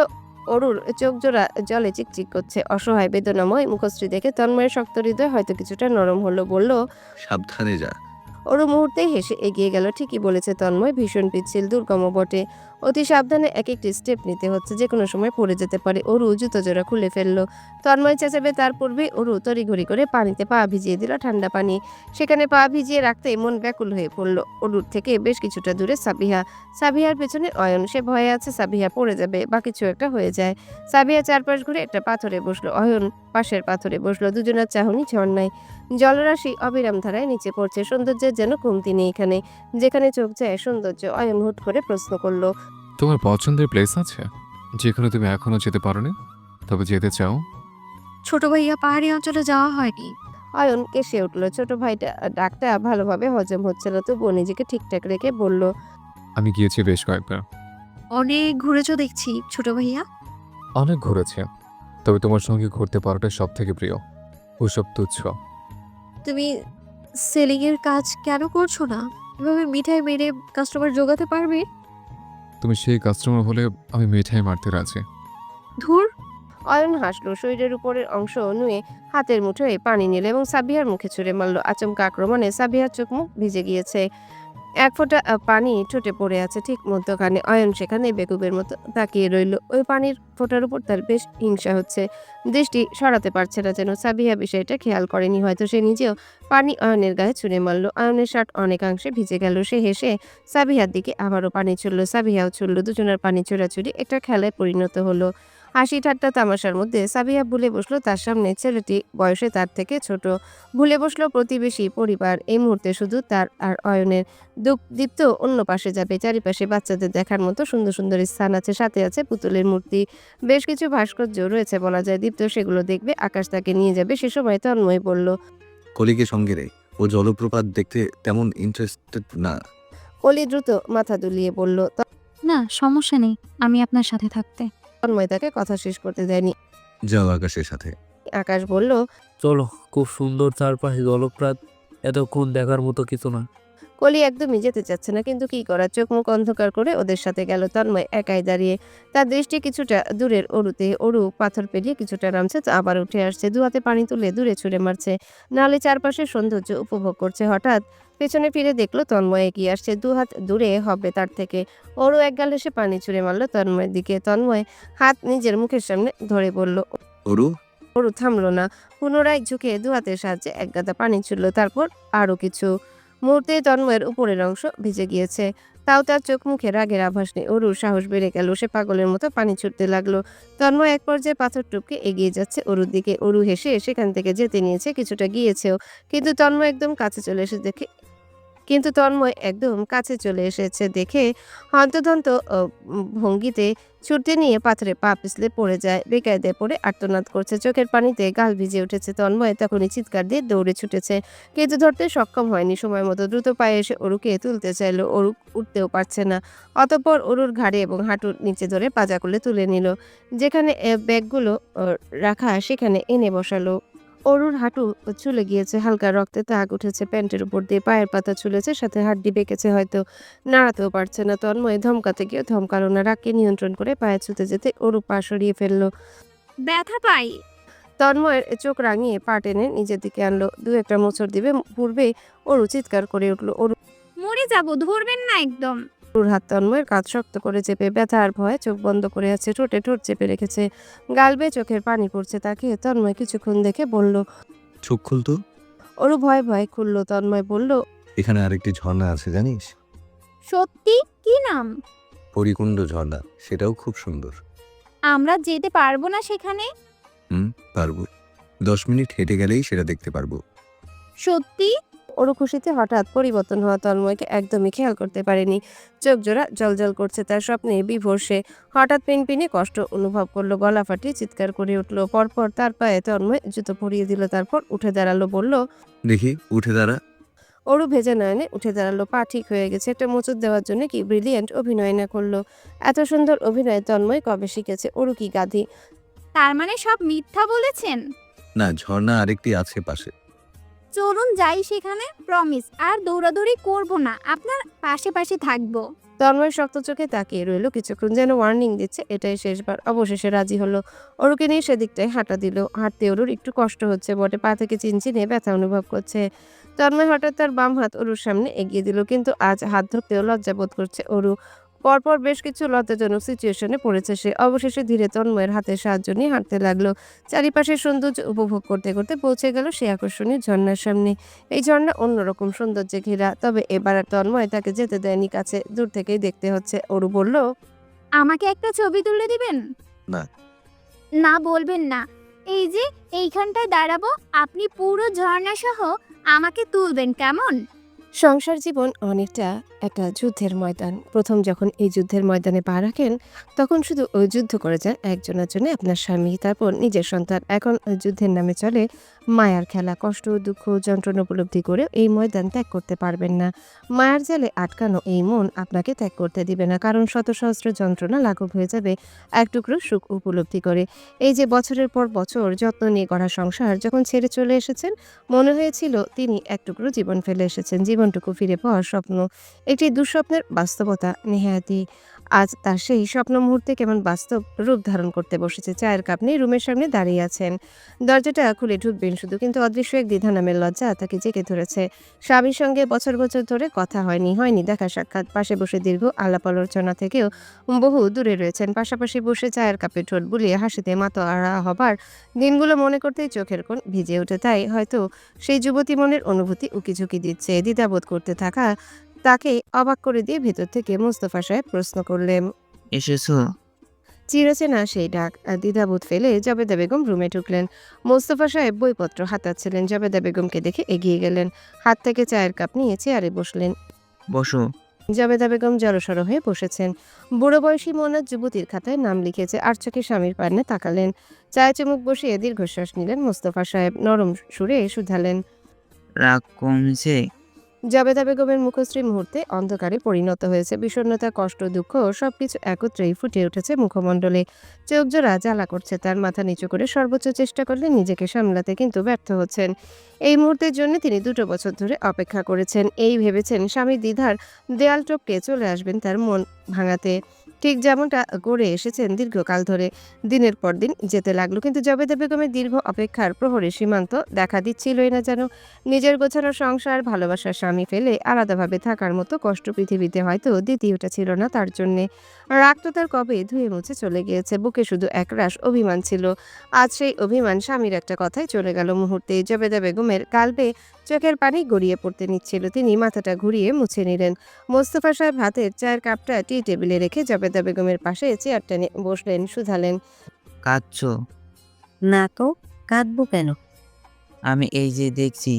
অরুর চোখ জোড়া জলে চিকচিক করছে। অসহায় বেদনাময় মুখশ্রী দেখে তন্ময়ের শক্ত হৃদয় হয়তো কিছুটা নরম হলো। বলল, সাবধানে যা। অরু মুহূর্তেই হেসে এগিয়ে গেল। ঠিকই বলেছে তন্ময়, ভীষণ পিচ্ছিল, দুর্গম বটে। অতি সাবধানে এক একটি স্টেপ নিতে হচ্ছে, যে কোনো সময় পড়ে যেতে পারে। অরু জুতো জোড়া খুলে ফেললো। তন্ময় চেঁচাবে তার পূর্বেই অরু তড়িঘড়ি করে পানিতে পা ভিজিয়ে দিল, ঠান্ডা পানি। সেখানে পা ভিজিয়ে রাখতেই মন ব্যাকুল হয়ে পড়ল। অরুর থেকে বেশ কিছুটা দূরে সাবিহা, সাবিহার পেছনে অয়ন। সে ভয়ে আছে সাবিহা পড়ে যাবে বা কিছু একটা হয়ে যায়। সাবিহা চারপাশ ঘুরে একটা পাথরে বসলো, অয়ন পাশের পাথরে বসলো। দুজনের চাহনি ঝর্ণায়, জলরাশি অবিরাম ধারায় নিচে পড়ছে। সৌন্দর্যের যেন কমতি নেই এখানে, যেখানে চোখ যায় সৌন্দর্য। অয়ন হুট করে প্রশ্ন করলো, তোমার পছন্দের প্লেস আছে যেখানে তুমি এখনো যেতে পারোনি তবে যেতে চাও? ছোট ভাইয়া, পাহাড়ি অঞ্চলে যাওয়া হয়নি। অয়ন কেসে উঠলো। ছোট ভাইটা ডাকটা ভালোভাবে হজম হচ্ছিল, তবুও নিজেকে ঠিকঠাক রেখে বলল, আমি গিয়েছি বেশ কয়েকবার। অনেক ঘুরেছো দেখছি ছোট ভাইয়া। অনেক ঘুরেছি, তবে তোমার সঙ্গে ঘুরতে পারাটা সব থেকে প্রিয়। ওসব তুচ্ছ। তুমি সেলিং এর কাজ কেন করছো না? এভাবে মিঠাই মেরে কাস্টমার জোগাতে পারবে? তুমি সেই কাস্টমার হলে আমি মিঠাই মারতে রাজি। ধুর। অয়ন হাসলো, শরীরের উপরের অংশ নুয়ে হাতের মুঠোয় পানি নিল এবং সাবিহার মুখে ছুঁড়ে মারল। আচমকা আক্রমণে সাবিহার চোখ মুখ ভিজে গিয়েছে। এক ফোঁটা পানি ঠোঁটে পড়ে আছে ঠিক মধ্যখানে। অয়ন সেখানে বেকুবের মতো তাকিয়ে রইল। ওই পানির ফোঁটার উপর তার বেশ হিংসা হচ্ছে। দৃষ্টি সরাতে পারছে না যেন। সাবিহা বিষয়টা খেয়াল করেনি হয়তো। সে নিজেও পানি অয়নের গায়ে ছুঁড়ে মারল। অয়নের শার্ট অনেকাংশে ভিজে গেল। সে হেসে সাবিহার দিকে আবারও পানি ছুড়ল, সাবিহাও ছুড়ল। দুজনের পানি ছোড়াছুড়ি একটা খেলায় পরিণত হলো। হাসি ঠাট্টা তামাশার মধ্যে সাবিহা ভুলে বসলো তার সামনে ছেলেটি বয়সে তার থেকে ছোট। ভুলে বসলো প্রতিবেশী, পরিবার। এই মুহূর্তে শুধু তার আর অয়নের। দীপ্ত অন্য পাশে যাবে। চারিপাশে বাচ্চাদের দেখার মতো সুন্দর সুন্দর স্থান আছে, সাথে আছে পুতুলের মূর্তি। বেশ কিছু ভাস্কর্য রয়েছে বলা যায়। দীপ্ত সেগুলো দেখবে, আকাশ তাকে নিয়ে যাবে। সে সময় তন্ময় বলল, কলিকে সঙ্গে রে, ও জলপ্রপাত দেখতে তেমন ইন্টারেস্টেড না। কলি দ্রুত মাথা দুলিয়ে বলল। না, সমস্যা নেই, আমি আপনার সাথে থাকতে। তন্ময় তাকে কথা শেষ করতে দেয়নি। যাও আকাশের সাথে। আকাশ বলল, চলো, খুব সুন্দর চারপাশে জলপ্রাত, এতক্ষণ দেখার মতো কিছু না। কলি একদমই যেতে চাচ্ছে না, কিন্তু কি করার, চোখ মুখ অন্ধকার করে ওদের সাথে গেল। তন্ময় একাই দাঁড়িয়ে, তার দৃষ্টি কিছুটা দূরের অরুতে। অরু পাথর পেরিয়ে কিছুটা নামছে, তো আবার উঠে আসছে। দু হাতে পানি তুলে দূরে ছুঁড়ে মারছে, নালে চারপাশের সৌন্দর্য উপভোগ করছে। হঠাৎ পেছনে ফিরে দেখলো তন্ময় এগিয়ে আসছে, দু হাত দূরে হবে তার থেকে। অরু এক গাল এসে পানি ছুঁড়ে মারলো তন্ময়ের দিকে। তন্ময় হাত নিজের মুখের সামনে ধরে বলল। ওরু, অরু থামলো না, পুনরায় ঝুঁকে দু হাতের সাহায্যে এক গাদা পানি ছুড়ল। তারপর আরো কিছু। মুহূর্তে তন্ময়ের উপরের অংশ ভিজে গিয়েছে, তাও তার চোখ মুখে রাগের আভাস নেই। অরুর সাহস বেড়ে গেল, সে পাগলের মতো পানি ছুটতে লাগলো। তন্ময় এক পর্যায়ে পাথর টুপকে এগিয়ে যাচ্ছে অরুর দিকে। অরু হেসে সেখান থেকে যেতে নিয়েছে, কিছুটা গিয়েছেও, কিন্তু তন্ময় একদম কাছে চলে এসেছে দেখে হন্তদন্ত ভঙ্গিতে ছুটতে নিয়ে পাথরে পা পিছলে পড়ে যায়। বেকায়দায় পড়ে আর্তনাদ করছে, চোখের পানিতে গাল ভিজে উঠেছে। তন্ময় তখনই চিৎকার দিয়ে দৌড়ে ছুটেছে, কিন্তু ধরতে সক্ষম হয়নি সময় মতো। দ্রুত পায়ে এসে অরুকে তুলতে চাইলো, অরু উঠতেও পারছে না। অতঃপর অরুর ঘাড়ে এবং হাঁটুর নিচে ধরে পাজা করলে তুলে নিল, যেখানে ব্যাগগুলো রাখা সেখানে এনে বসালো। অরুর হাঁটু চুলে গিয়েছে, হালকা রক্তে দাগ উঠেছে প্যান্টের উপর দিয়ে। পায়ের পাতা চুলেছে, সাথে হাড্ডি বেঁকেছে, হয়তো নাড়াতেও পারছে না। তন্ময় ধমকাতে গিয়ে ধমকালো না, রাগকে নিয়ন্ত্রণ করে পায়ে ছুতে যেতে অরু পা সরিয়ে ফেললো। ব্যথা পাই। তন্ময়ের চোখ রাঙিয়ে পা টেনে নিজের দিকে আনলো, দু একটা মোচড় দিবে পূর্বেই অরু চিৎকার করে উঠলো। অরুর মরে যাব, ধরবেন না একদম। হাত তন্ময়ের কাঁধ শক্ত করে চেপে, ব্যথা আর ভয়ে চোখ বন্ধ করে আছে, ঠোঁটে ঠোঁট চেপে রেখেছে, গাল বেয়ে চোখের পানি পড়ছে। তাকে তন্ময় কিছুক্ষণ দেখে বলল। চোখ খুলতো। অরু ভয়ে ভয়ে খুললো। তন্ময় বলল, এখানে আরেকটি ঝর্ণা আছে জানিস? সত্যি? কি নাম? পরিকুণ্ড ঝর্ণা, সেটাও খুব সুন্দর। আমরা যেতে পারবো না সেখানে? পারবো, 10 মিনিট হেঁটে গেলেই সেটা দেখতে পারবো। সত্যি? অরু খুশিতে হঠাৎ পরিবর্তন হওয়া তন্ময়কে একদমই খেয়াল করতে পারেনি। চোখ জোড়া জলজল করছে, তার স্বপ্নে বিভোর। সে হঠাৎ পিনপিনে কষ্ট অনুভব করলো, গলা ফাটিয়ে চিৎকার করে উঠলো। পরপর তার পায়ে তন্ময় জুতো পরিয়ে দিল, তারপর উঠে দাঁড়ালো, বলল। দেখি, উঠে দাঁড়া। অরু ভেজা নয়নে উঠে দাঁড়ালো, পা ঠিক হয়ে গেছে। একটা মোচড় দেওয়ার জন্য কি ব্রিলিয়েন্ট অভিনয় না করলো! এত সুন্দর অভিনয় তন্ময় কবে শিখেছে? অরু কি গাধি? তার মানে সব মিথ্যা বলেছেন? না, ঝর্ণা আরেকটি আছে পাশে। চলুন যাই সেখানে, প্রমিস আর দৌড়াদৌড়ি করব না, আপনার পাশে পাশে থাকবো। তন্ময় শক্ত চোখে তাকিয়ে রইল কিছুক্ষণ, যেন ওয়ার্নিং দিচ্ছে এটাই শেষবার। অবশেষে রাজি হলো। অরুকে নিয়ে সেদিকটায় হাঁটা দিল। হাঁটতে অরুর একটু কষ্ট হচ্ছে বটে, পা থেকে চিনচিনে ব্যথা অনুভব করছে। তন্ময় হঠাৎ তার বাম হাত অরুর সামনে এগিয়ে দিল, কিন্তু আজ হাত ধরতেও লজ্জা বোধ করছে অরু। পরপর বেশ কিছু লজ্জাজনক সিচুয়েশনে পড়েছে সে। অবশেষে ধীরে তন্ময়ের হাতে সাহায্য নিয়ে হাঁটতে লাগলো। চারিপাশের সৌন্দর্য উপভোগ করতে করতে পৌঁছে গেল সেই আকর্ষণীয় ঝর্ণার সামনে। এই ঝর্ণা অন্যরকম সৌন্দর্যে ঘেরা, তবে এবার আর তন্ময় তাকে যেতে দেয়নি কাছে, দূর থেকেই দেখতে হচ্ছে। অরু বলল, আমাকে একটা ছবি তুলে দিবেন? না। না বলবেন না। এই যে এইখানটায় দাঁড়াবো, আপনি পুরো ঝর্ণা সহ আমাকে তুলবেন, কেমন? সংসার জীবন অনেকটা একটা যুদ্ধের ময়দান। প্রথম যখন এই যুদ্ধের ময়দানে পা রাখেন, তখন শুধু ওই যুদ্ধ করে যান একজনের জন্য, আপনার স্বামী, তারপর নিজের সন্তান। এখন যুদ্ধের নামে চলে মায়ার খেলা। কষ্ট, দুঃখ, যন্ত্রণা উপলব্ধি করে এই ময়দান ত্যাগ করতে পারবেন না। মায়ার জালে আটকানো এই মন আপনাকে ত্যাগ করতে দিবে না, কারণ শত সহস্র যন্ত্রণা লাঘব হয়ে যাবে এক টুকরো সুখ উপলব্ধি করে। এই যে বছরের পর বছর যত্ন নিয়ে গড়া সংসার যখন ছেড়ে চলে এসেছেন, মনে হয়েছিল তিনি এক টুকরো জীবন ফেলে এসেছেন, জীবনটুকু ফিরে পাওয়ার স্বপ্ন, একটি দুঃস্বপ্নের বাস্তবতা নেহায়াতি। আজ তার সেই স্বপ্ন মুহূর্তে কেমন বাস্তব রূপ ধারণ করতে বসেছে। চায়ের কাপ নিয়ে রুমের সামনে দাঁড়িয়ে আছেন। দরজাটা খুলে ঢুকবেন শুধু, কিন্তু অদৃশ্য এক দ্বিধা নামের লজ্জা তাকে জেগে ধরেছে। স্বামীর সঙ্গে বছর বছর ধরে কথা হয়নি দেখা সাক্ষাৎ। পাশে বসে দীর্ঘ আলাপ আলোচনা থেকেও বহু দূরে রয়েছেন। পাশাপাশি বসে চায়ের কাপে ঠোঁট বুলিয়ে হাসিতে মাতোয়ারা হবার দিনগুলো মনে করতেই চোখের কোণ ভিজে ওঠে। তাই হয়তো সেই যুবতী মনের অনুভূতি উকিঝুঁকি দিচ্ছে। দ্বিধাবোধ করতে থাকা তাকে অবাক করে দিয়ে ভেতর থেকে মোস্তফা সাহেব প্রশ্ন করলেন, এসেছো? চিরচেনা সেই ডাক। দ্বিধাবোধ ফেলে জবেদা বেগম রুমে ঢুকলেন। মোস্তফা সাহেব বইপত্র হাতাচ্ছিলেন। জবেদা বেগমকে দেখে এগিয়ে গেলেন, হাত থেকে চায়ের কাপ নিয়ে চেয়ারে বসলেন। বসো। জবেদা বেগম জড়সড় হয়ে বসেছেন। বুড়ো বয়সী মনার যুবতীর খাতায় নাম লিখেছে। আর চোখে স্বামীর পানে তাকালেন। চায়ে চুমুক বসিয়ে দীর্ঘশ্বাস নিলেন। মোস্তফা সাহেব নরম সুরে শুধালেন, রাগ কমছে? জবেদা বেগমের মুখশ্রী মুহূর্তে অন্ধকারে পরিণত হয়েছে। বিষণ্ণতা, কষ্ট, দুঃখ সবকিছু একত্রেই ফুটে উঠেছে মুখমণ্ডলে। চোখ জোড়া জ্বালা করছে তার। মাথা নিচু করে সর্বোচ্চ চেষ্টা করলেন নিজেকে সামলাতে, কিন্তু ব্যর্থ হচ্ছেন। এই মুহূর্তের জন্য তিনি 2 বছর ধরে অপেক্ষা করেছেন। এই ভেবেছেন স্বামী দ্বিধার দেয়াল টপকে চলে আসবেন তার মন ভাঙাতে, ঠিক যেমনটা করে এসেছেন দীর্ঘকাল ধরে। দিনের পর দিন যেতে লাগলো, কিন্তু জবেদা বেগমের দীর্ঘ অপেক্ষার প্রহরে সীমান্ত দেখা দিচ্ছিলই না যেন। নিজের গোছানো সংসার, ভালোবাসার স্বামী ফেলে আলাদাভাবে থাকার মতো কষ্ট পৃথিবীতে হয়তো দ্বিতীয়টা ছিল না তার জন্যে। রাগ তো তার কবে ধুয়ে মুছে চলে গিয়েছে। বুকে শুধু একরাশ অভিমান ছিল। আজ সেই অভিমান স্বামীর একটা কথায় চলে গেল মুহূর্তে। জবেদা বেগমের কালবে চোখের পানি গড়িয়ে পড়তে নিচ্ছিল। তিনি মাথাটা ঘুরিয়ে মুছে নিলেন। মোস্তফা সাহেব হাতের চায়ের কাপটা টি টেবিলে রেখে জবেদা বেগমের পাশে চেয়ার টেনে বসলেন, শুধালেন, কাঁদছো? না তো, কাঁদবো কেন? আমি এই যে দেখছি,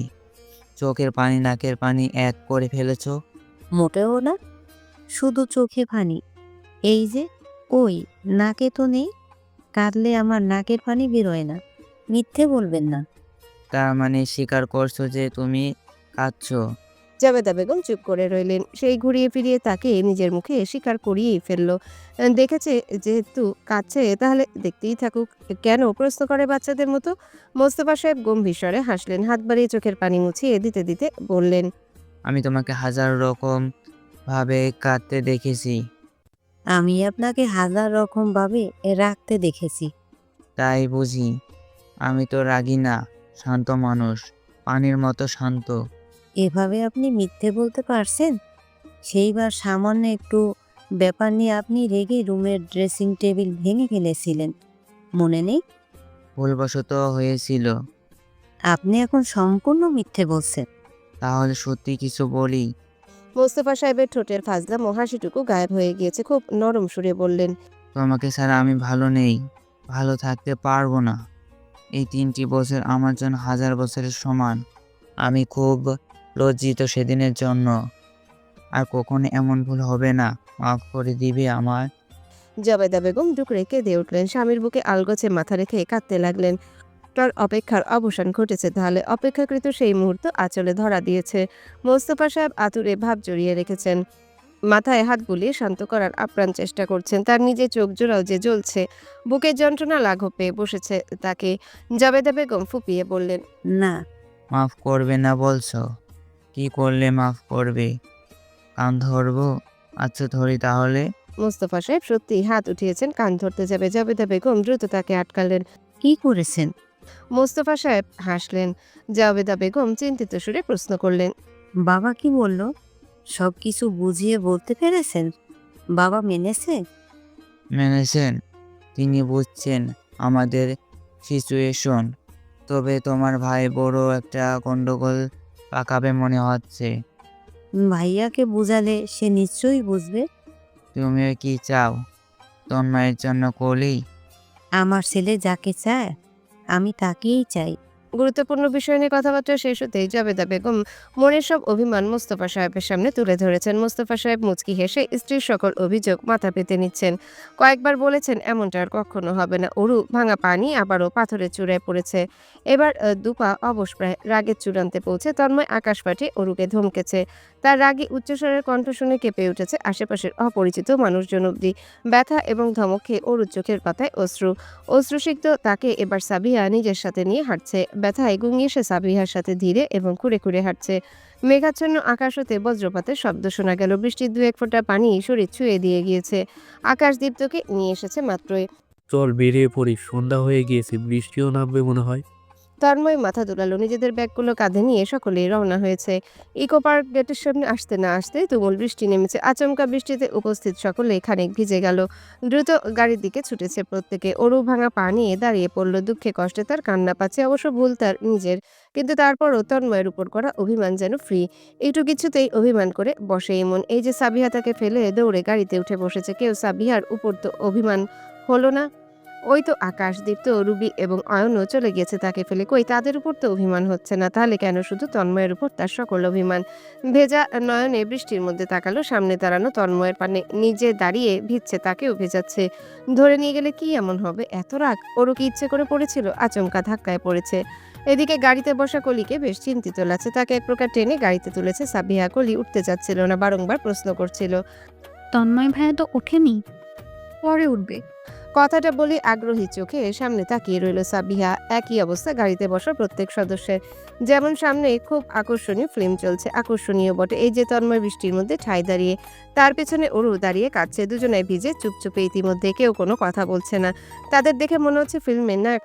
চোখের পানি নাকের পানি এক করে ফেলেছো। মোটেও না, শুধু চোখে পানি। এই যে, কই, নাকে তো নেই। কাঁদলে আমার নাকের পানি বেরোয় না। মিথ্যে বলবেন না। তার মানে স্বীকার করছো যে তুমি কাঁদছো? জবেদা বেগম চুপ করে রইলেন। সেই ঘুরিয়ে ফিরিয়ে তাকে নিজের মুখে স্বীকার করিয়েই ফেলল। দেখেছে যেহেতু কাঁদছে, তাহলে দেখতেই থাকুক। কেন প্রশ্ন করে বাচ্চাদের মতো? মোস্তফা সাহেব গম্ভীর স্বরে হাসলেন। হাত বাড়িয়ে চোখের পানি মুছিয়ে দিতে দিতে বললেন, আমি তোমাকে হাজার রকম ভাবে কাঁদতে দেখেছি, আমি আপনাকে হাজার রকম ভাবে রাখতে দেখেছি। তাই বুঝি। আমি তো রাগী না, শান্ত মানুষ, পানির মতো শান্ত। এভাবে আপনি মিথ্যে বলতে পারছেন? সেইবার সামান্য একটু ব্যাপার নিয়ে আপনি রেগে রুমের ড্রেসিং টেবিল ভেঙে ফেলেছিলেন, মনে নেই? ভুলবশত হয়েছিল। আপনি এখন সম্পূর্ণ মিথ্যে বলছেন। তাহলে সত্যি কিছু বলি। মোস্তফা সাহেবের ঠোঁটের ফাজলাম ও হাসিটুকু গায়েব হয়ে গিয়েছে। খুব নরম সুরে বললেন, তোমাকে ছাড়া আমি ভালো নেই, ভালো থাকতে পারবো না। এই 3টি বছর আমার জন্য 1000 বছরের সমান। আমি খুব লজ্জিত সেদিনের জন্য। আর কখনো এমন ভুল হবে না, মাফ করে দিবে আমার? জবেদা বেগম ডুকরে কেঁদে উঠলেন। স্বামীর বুকে আলগোছে মাথা রেখে কাঁদতে লাগলেন। তার অপেক্ষার অবসান ঘটেছে তাহলে। অপেক্ষাকৃত সেই মুহূর্ত আঁচলে ধরা দিয়েছে। মোস্তফা সাহেব আতুরে ভাব জড়িয়ে রেখেছেন। মাথায় হাত বুলিয়ে শান্ত করার আপ্রাণ চেষ্টা করছেন। তার নিজের চোখ জোড়াও যে জ্বলছে। বুকের যন্ত্রণা লাঘব পেয়ে বসেছে তাকে। জবেদা বেগম ফুপিয়ে বললেন, না, মাফ করবে না বলছো? কি করলে মাফ করবে? কান ধরবো? আচ্ছা ধরি তাহলে। মোস্তফা সাহেব সত্যি হাত উঠিয়েছেন, কান ধরতে যাবে জাবেদা বেগম দ্রুত তাকে আটকালেন। কি করেছেন? মোস্তফা সাহেব হাসলেন। জাবেদা বেগম চিন্তিত সুরে প্রশ্ন করলেন, বাবা কি বলল? সব কিছু বুঝিয়ে বলতে পেরেছেন? বাবা মেনেছে? মেনেছেন? তিনি বুঝছেন আমাদের সিচুয়েশন। তবে তোমার ভাই বড় একটা গন্ডগোল পাকাবে মনে হচ্ছে। ভাইয়াকে বুঝালে সে নিশ্চয়ই বুঝবে। তুমিও কি চাও তন্ময়ের জন্য কলি? আমার ছেলে যাকে চায় আমি তাকেই চাই। গুরুত্বপূর্ণ বিষয় নিয়ে কথাবার্তা শেষ হতেই জাবেদা বেগম মনের সব অভিমান মোস্তফা সাহেবের সামনে তুলে ধরেছেন। মোস্তফা সাহেব মুচকি হেসে স্ত্রীর সকল অভিযোগ মাথা পেতে নিচ্ছেন। কয়েকবার বলেছেন এমনটা আর কখনো হবে না। অরু ভাঙা পানি আবারও পাথরের চূড়ায় পড়েছে। এবার দুপা অবশ প্রায় রাগের চূড়ান্তে পৌঁছে তন্ময় আকাশ পাঠিয়ে অরুকে ধমকেছে। তার রাগী উচ্চস্বরের কণ্ঠ শুনে কেঁপে উঠেছে আশেপাশের অপরিচিত মানুষজন অব্দি। ব্যথা এবং ধমক খেয়ে অরুর চোখের পাতায় অশ্রুসিক্ত তাকে এবার সাবিহা নিজের সাথে নিয়ে হাঁটছে। ব্যথায় গুঙিয়ে সে সাবিহার সাথে ধীরে এবং খুঁড়ে খুঁড়ে হাঁটছে। মেঘাচ্ছন্ন আকাশ হতে বজ্রপাতের শব্দ শোনা গেল। বৃষ্টির 2-1 ফোঁটা পানি শরীর ছুঁয়ে দিয়ে গিয়েছে। আকাশ দীপ্তকে নিয়ে এসেছে মাত্রই। চল বেরিয়ে পড়ি, সন্ধ্যা হয়ে গিয়েছে, বৃষ্টিও নামবে মনে হয়। তন্ময় মাথা দুলালো। নিজেদের ব্যাগগুলো কাঁধে নিয়ে সকলেই রওনা হয়েছে। ইকো পার্ক গেটের সামনে আসতে না আসতে তুমুল বৃষ্টি নেমেছে। আচমকা বৃষ্টিতে উপস্থিত সকলে খানিক ভিজে গেল। দ্রুত গাড়ির দিকে ছুটেছে প্রত্যেকে। অরু ভাঙা পা নিয়ে দাঁড়িয়ে পড়ল। দুঃখে কষ্টে তার কান্না পাচ্ছে। অবশ্য ভুল তার নিজের, কিন্তু তারপরও তন্ময়ের উপর করা অভিমান যেন ফ্রি। একটু কিছুতেই অভিমান করে বসে এমন। এই যে সাবিহা তাকে ফেলে দৌড়ে গাড়িতে উঠে বসেছে, কেউ সাবিহার উপর তো অভিমান হলো না? ওই তো আকাশ, দীপ্ত, রুবি এবং অয়নও চলে গিয়েছে তাকে ফেলে। কই তাদের উপর তো অভিমান হচ্ছে না, তাহলে কেন শুধু তন্ময়ের উপর তার সকল অভিমান? ভেজা নয়নে বৃষ্টির মধ্যে তাকালো সামনে দাঁড়ানো তন্ময়ের পানে। নিজে দাঁড়িয়ে ভিজছে, তাকেও ভেজাচ্ছে। ধরে নিয়ে গেলে কি এমন হবে? এত রাগ? ওরও কি ইচ্ছে করে পড়েছিল? আচমকা ধাক্কায় পড়েছে। এদিকে গাড়িতে বসা কলিকে বেশ চিন্তিত লাগছে। তাকে এক প্রকার টেনে গাড়িতে তুলেছে সাবিহা। কলি উঠতে চাচ্ছিল না, বারংবার প্রশ্ন করছিল। তন্ময় ভাইয়া তো ওঠেনি। পরে উঠবে। কথাটা বলে আগ্রহী চোখে সামনে তাকিয়ে রইল সাবিহা। একই অবস্থা গাড়িতে বসা প্রত্যেক সদস্যের। যেমন সামনে খুব আকর্ষণীয় ফিল্ম চলছে। আকর্ষণীয় বটে এই যে তন্ময় বৃষ্টির মধ্যে ঠাই দাঁড়িয়ে, তার পেছনে অরু দাঁড়িয়ে কাঁদছে। দুজনায় ভিজে চুপচুপে, ইতিমধ্যে কেউ কোনো কথা বলছে না। তাদের দেখে মনে হচ্ছে ফিল্মের নায়ক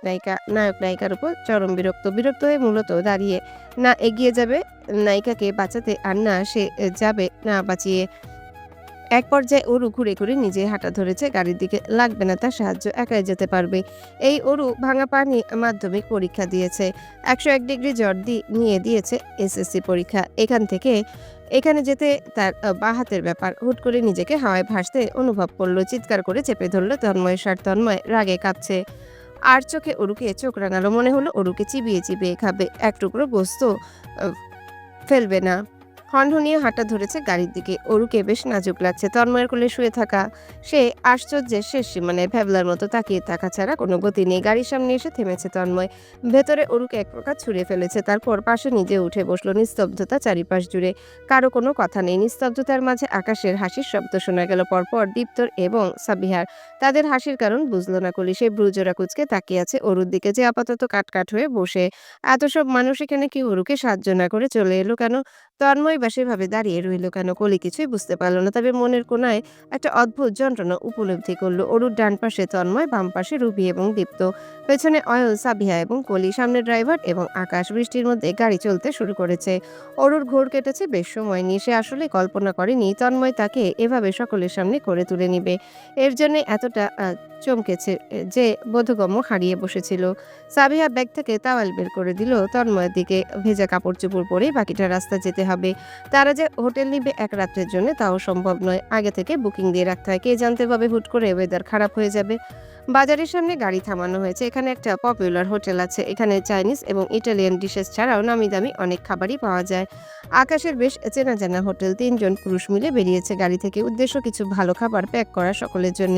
নায়িকার উপর চরম বিরক্ত হয়ে মূলত দাঁড়িয়ে, না এগিয়ে যাবে নায়িকাকে বাঁচাতে, আর না সে যাবে না বাঁচিয়ে। এক পর্যায়ে অরু ঘুরে ঘুরে নিজে হাঁটা ধরেছে গাড়ির দিকে। লাগবে না তার সাহায্য, একাই যেতে পারবে। এই অরু ভাঙা পানি মাধ্যমিক পরীক্ষা দিয়েছে। 101 ডিগ্রি জ্বর নিয়ে দিয়েছে এসএসসি পরীক্ষা। এখানে যেতে তার বাঁ হাতের ব্যাপার। হুট করে নিজেকে হাওয়ায় ভাসতে অনুভব করলো। চিৎকার করে চেপে ধরলো তন্ময়ের শার্ট। তন্ময় রাগে কাঁপছে। আর চোখে অরুকে চোখ রাঙালো। মনে হলো অরুকে চিবিয়ে চিবিয়ে খাবে, এক টুকরো গোস্ত ফেলবে না। হনহনিয়ে হাঁটা ধরেছে গাড়ির দিকে। অরুকে বেশ নাজুক লাগছে। তন্ময়ের কোলে শুয়ে থাকা সে আশ্চর্যের শেষ সীমানায় ভ্যাবলার মতো তাকিয়ে থাকা ছাড়া কোনো গতি নেই। গাড়ির সামনে এসে থেমেছে তন্ময়। ভেতরে অরুকে এক প্রকার ছুঁড়ে ফেলেছে। তারপর পাশে নিজে উঠে বসলো। নিস্তব্ধতা চারিপাশ জুড়ে, কারো কোনো কথা নেই। নিস্তব্ধতার মাঝে আকাশের হাসির শব্দ শোনা গেল পরপর দীপ্তর এবং সাবিহার। তাদের হাসির কারণ বুঝলো না কলি। সে ব্রুজোরা কুচকে তাকিয়ে আছে অরুর দিকে, যে আপাতত কাটকাট হয়ে বসে। এত সব মানুষ এখানে কি অরুকে সাহায্য না করে চলে এলো কেন? তন্ময় বা সেভাবে দাঁড়িয়ে রইল কেন? কলি কিছুই বুঝতে পারল না। তবে মনের কোনায় একটা অদ্ভুত যন্ত্রণা উপলব্ধি করলো। অরুর ডান পাশে তন্ময়, বাম পাশে রুবি এবং দীপ্ত, পেছনে অয়ন, সাবিহা এবং কলি, সামনে ড্রাইভার এবং আকাশ। বৃষ্টির মধ্যে গাড়ি চলতে শুরু করেছে। অরুর ঘোর কেটেছে বেশ সময় নিয়ে। সে আসলে কল্পনা করেনি তন্ময় তাকে এভাবে সকলের সামনে করে তুলে নিবে। এর জন্য এতটা চমকেছে যে বোধগম্য হারিয়ে বসেছিল। সাবিহা ব্যাগ থেকে তাওয়াল বের করে দিল তন্ময়ের দিকে। ভেজা কাপড় চোপড় পরে বাকিটা রাস্তা যেতে হবে। তারা যে হোটেল নিবে এক রাত্রের জন্য তাও সম্ভব নয়। আগে থেকে বুকিং দিয়ে রাখতে হয়। কে জানতে পাবে হুট করে ওয়েদার খারাপ হয়ে যাবে। বাজারের সামনে গাড়ি থামানো হয়েছে। এখানে একটা পপুলার হোটেল আছে। এখানে চাইনিজ এবং ইটালিয়ান ডিশেস ছাড়াও নামি দামি অনেক খাবারই পাওয়া যায়। আকাশের বেশ চেনা জানা হোটেল। 3 জন পুরুষ মিলে বেরিয়েছে গাড়ি থেকে। উদ্দেশ্য কিছু ভালো খাবার প্যাক করা সকলের জন্য।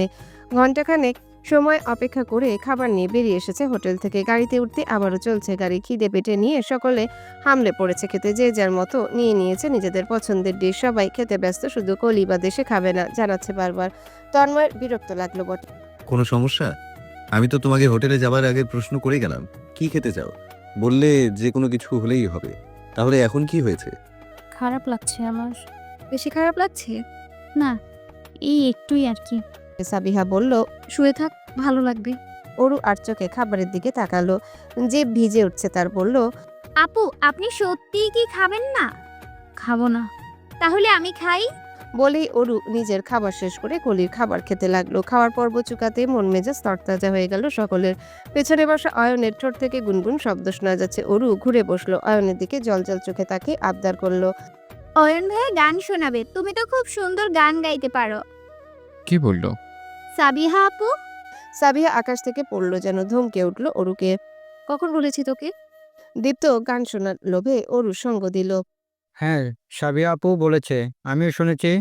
ঘণ্টাখানেক সময় অপেক্ষা করে খাবার নিয়ে বেরিয়ে এসেছে হোটেল থেকে। গাড়িতে উঠতে আবারও চলছে গাড়ি। খিদে পেটে নিয়ে সকলে হামলে পড়েছে খেতে। যে যার মতো নিয়ে নিয়েছে নিজেদের পছন্দের ডিশ। সবাই খেতে ব্যস্ত, শুধু কলি বা দেশে খাবে না জানাচ্ছে বারবার। তন্ময়ের বিরক্ত লাগলো বটে। কোনো সমস্যা? আমি তো তোমাকে হোটেলে যাবার আগে প্রশ্ন করে গেলাম কি খেতে চাও। বললে যে কোনো কিছু হলেই হবে। তাহলে এখন কি হয়েছে? খারাপ লাগছে আমার। বেশি খারাপ লাগছে? না, এই একটুই আর কি। সাবিহা বলল। শুয়ে থাক, ভালো লাগবে। অরু আর চোখে খাবারের দিকে তাকালো, যে ভিজে উঠছে তার বলল। আপু, আপনি সত্যিই কি খাবেন না? খাবো না। তাহলে আমি খাই। বলেই অরু নিজের খাবার শেষ করে কলির খাবার খেতে লাগলো। খাওয়ার পর্ব চুকাতে মন মেজাজ তরতাজা হয়ে গেল সকলের। পেছনে বসা অয়নের ঠোঁট থেকে গুনগুন শব্দ শোনা যাচ্ছে। অরু ঘুরে বসলো, অয়নের দিকে জলজল চোখে তাকিয়ে আবদার করলো। অয়ন ভাইয়া গান শোনাবে, তুমি তো খুব সুন্দর গান গাইতে পারো। কি বললো? সাবিহা আপু। সাবিহা আকাশ থেকে পড়লো, যেন ধমকে উঠলো অরুকে। কখন বলেছি তোকে? দীপ্ত গান শোনার লোভে অরুর সঙ্গ দিল। হ্যাঁ, সাবিয়া আপু বলেছে, আমিও শুনেছি।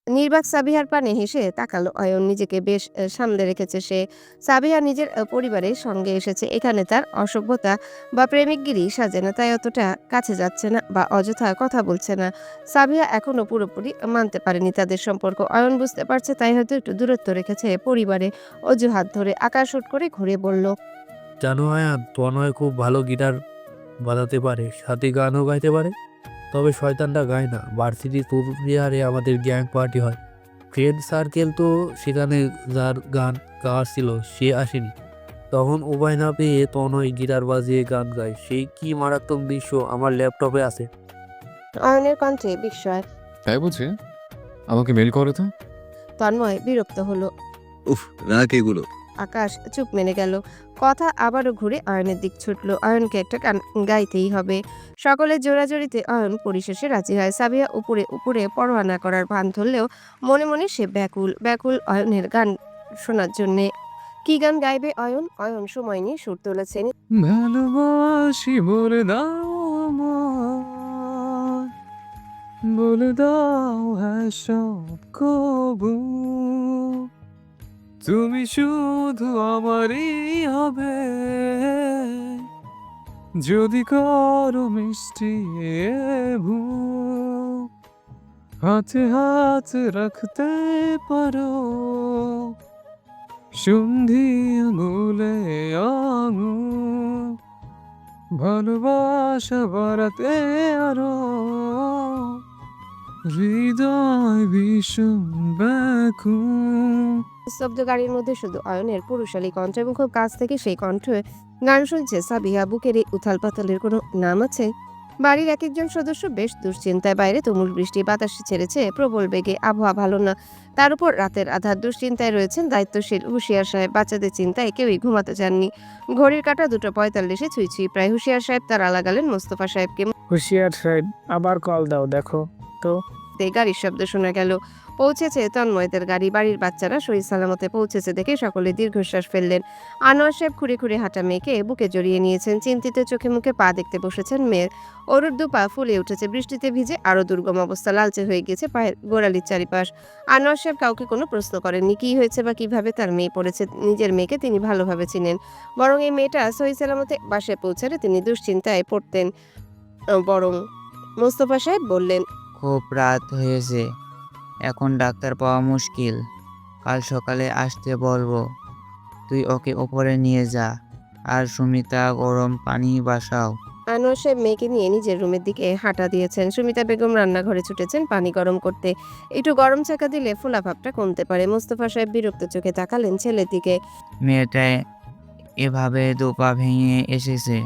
নির্বাক সাবিহার পানে হেসে তাকালো অয়ন। নিজেকে বেশ সামলে রেখেছে সে। সাবিহা নিজের পরিবারের সঙ্গে এসেছে, এখানে তার অসভ্যতা বা প্রেমিকগিরি সাজে না, তাই অতটা কাছে যাচ্ছে না বা অযথা কথা বলছে না। সাবিহা এখনো পুরোপুরি মানতে পারেনি তাদের সম্পর্ক। অয়ন বুঝতে পারছে, তাই হয়তো একটু দূরত্ব রেখেছে পরিবারে। অজুহাত ধরে আকাশ হুট করে ঘুরে বলল। জানো আয়ান, তনয় খুব ভালো গিটার বাজাতে পারে, সাথে গানও গাইতে পারে। তবে শয়তানটা গায় না। ভার্সিটি তুরিয়ারে আমাদের গ্যাং পার্টি হয়, ফ্রেন্ড সার্কেল, তো সেখানে যার গান গাওয়ার ছিল সে আসেনি। তখন উপায় না পেয়ে তনয় গিটার বাজিয়ে গান গায়। সেই কি মারাত্মক দৃশ্য আমার ল্যাপটপে আছে। অয়নের কণ্ঠে বিস্ময়। তাই বুঝি? আমাকে মেল করো তো। তন্ময় বিরক্ত হলো। উফ, রাখ এগুলো। আকাশ চুপ মেনে গেল। কথা আবারও ঘুরে অয়নের দিক ছুটলো। অয়নকে একটা গান গাইতেই হবে। সকলের জোরাজোরিতে অয়ন পরিশেষে রাজি হয়। সাবিয়া উপরে উপরে পরোয়া না করার ভান ধরলেও মনে মনে সে ব্যাকুল ব্যাকুল অয়নের গান শোনার জন্যে। কি গান গাইবে অয়ন? অয়ন সময় নিয়ে সুর তুলেছেন। ভালোবাসি বলে দাও আমায়, বলে দাও হ্যাঁ সব কবু, তুমি শুধু আমারই হবে, যদি করো মিষ্টি এ ভুল, হাতে হাতে রাখতে পারো সন্ধি আঙুলে আঙুল, ভালোবাসা বাড়াতে আরো হৃদয় ভীষণ ব্যাকুল। স্তব্ধ গাড়ির মধ্যে শুধু অয়নের পুরুষালী কণ্ঠ এবং খুব কাছ থেকে সেই কণ্ঠে গান শুনছে সাবিহা। বুকের এই উথাল পাতালের কোনো নাম আছে? বাড়ির এক একজন সদস্য বেশ দুশ্চিন্তায়। বাইরে তুমুল বৃষ্টি, বাতাস ছেড়েছে প্রবল বেগে, আবহাওয়া ভালো না। তার উপর রাতের আধার। দুশ্চিন্তায় রয়েছেন দায়িত্বশীল হুশিয়ার সাহেব। বাচ্চাদের চিন্তায় কেউই ঘুমাতে চাননি। ঘড়ির কাঁটা 2:45 ছুঁই ছুঁই প্রায়। হুশিয়ার সাহেব তার আলাগালেন মোস্তফা সাহেবকে। হুশিয়ার সাহেব, আবার কল দাও, দেখো তো। গাড়ির শব্দ শোনা গেল। পৌঁছেছে তন্ময়দের গাড়ি। বাড়ির বাচ্চারা সহি সালামতে পৌঁছেছে দেখে সকলে দীর্ঘশ্বাস ফেললেন। আনোয়ার সাহেব খুঁড়ে খুঁড়ে হাঁটা মেয়েকে বুকে জড়িয়ে নিয়েছেন। চিন্তিত চোখে মুখে পা দেখতে বসেছেন মেয়ের। অরুর দুপা ফুলে উঠেছে, বৃষ্টিতে ভিজে আরো দুর্গম অবস্থা। লালচে হয়ে গেছে পায়ের গোড়ালির চারিপাশ। আনোয়ার সাহেব কাউকে কোনো প্রশ্ন করেননি কি হয়েছে বা কিভাবে তার মেয়ে পড়েছে। নিজের মেয়েকে তিনি ভালোভাবে চিনেন। বরং এই মেয়েটা সহি সালামতে বাসায় পৌঁছালে তিনি দুশ্চিন্তায় পড়তেন। বরং মোস্তফা সাহেব বললেন। খুব রাত হয়েছে, এখন ডাক্তার পাওয়া মুশকিল। কাল সকালে আসতে বলবো। তুই ওকে ওপরে নিয়ে যা, আর সুমিতা গরম পানি বসাও। আনোয়ার সাহেব মেয়েকে নিয়ে নিজের রুমের দিকে হাঁটা দিয়েছেন। সুমিতা বেগম রান্নাঘরে ছুটেছেন পানি গরম করতে। একটু গরম চাকা দিলে ফোলা ভাবটা কমতে পারে। মোস্তফা সাহেব বিরক্ত চোখে তাকালেন ছেলের দিকে। মেয়েটা এভাবে দুপা ভেঙে এসেছে,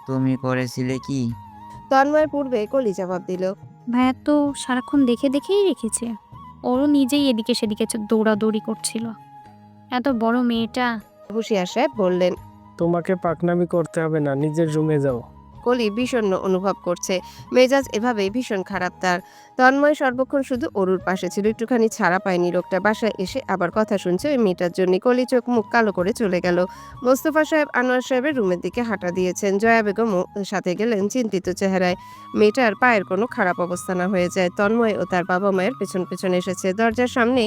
তুমি করেছিলে কি? তন্ময়ের পূর্বে কলি জবাব দিল। ভাইয়া তো সারাক্ষণ দেখে দেখেই রেখেছে। ওরও নিজেই এদিকে সেদিকে দৌড়াদৌড়ি করছিল। এত বড় মেয়েটা। হুশিয়ার সাহেব বললেন। তোমাকে পাকনামি করতে হবে না, নিজের রুমে যাও। কলি বিষণ্ণ অনুভব করছে। মেজাজ এভাবেই ভীষণ খারাপ তার। তন্ময় সর্বক্ষণ শুধু অরুর পাশে ছিল, একটুখানি ছাড়া পায়নি লোকটা। বাসায় এসে আবার কথা শুনছে ওই মেয়েটার জন্য। কলি চোখ মুখ কালো করে চলে গেল। মোস্তফা সাহেব আনোয়ার সাহেবের রুমের দিকে হাঁটা দিয়েছেন। জয়া বেগমও সাথে গেলেন চিন্তিত চেহারায়। মেয়েটার পায়ের কোনো খারাপ অবস্থা না হয়ে যায়। তন্ময় ও তার বাবা মায়ের পেছন পেছন এসেছে। দরজার সামনে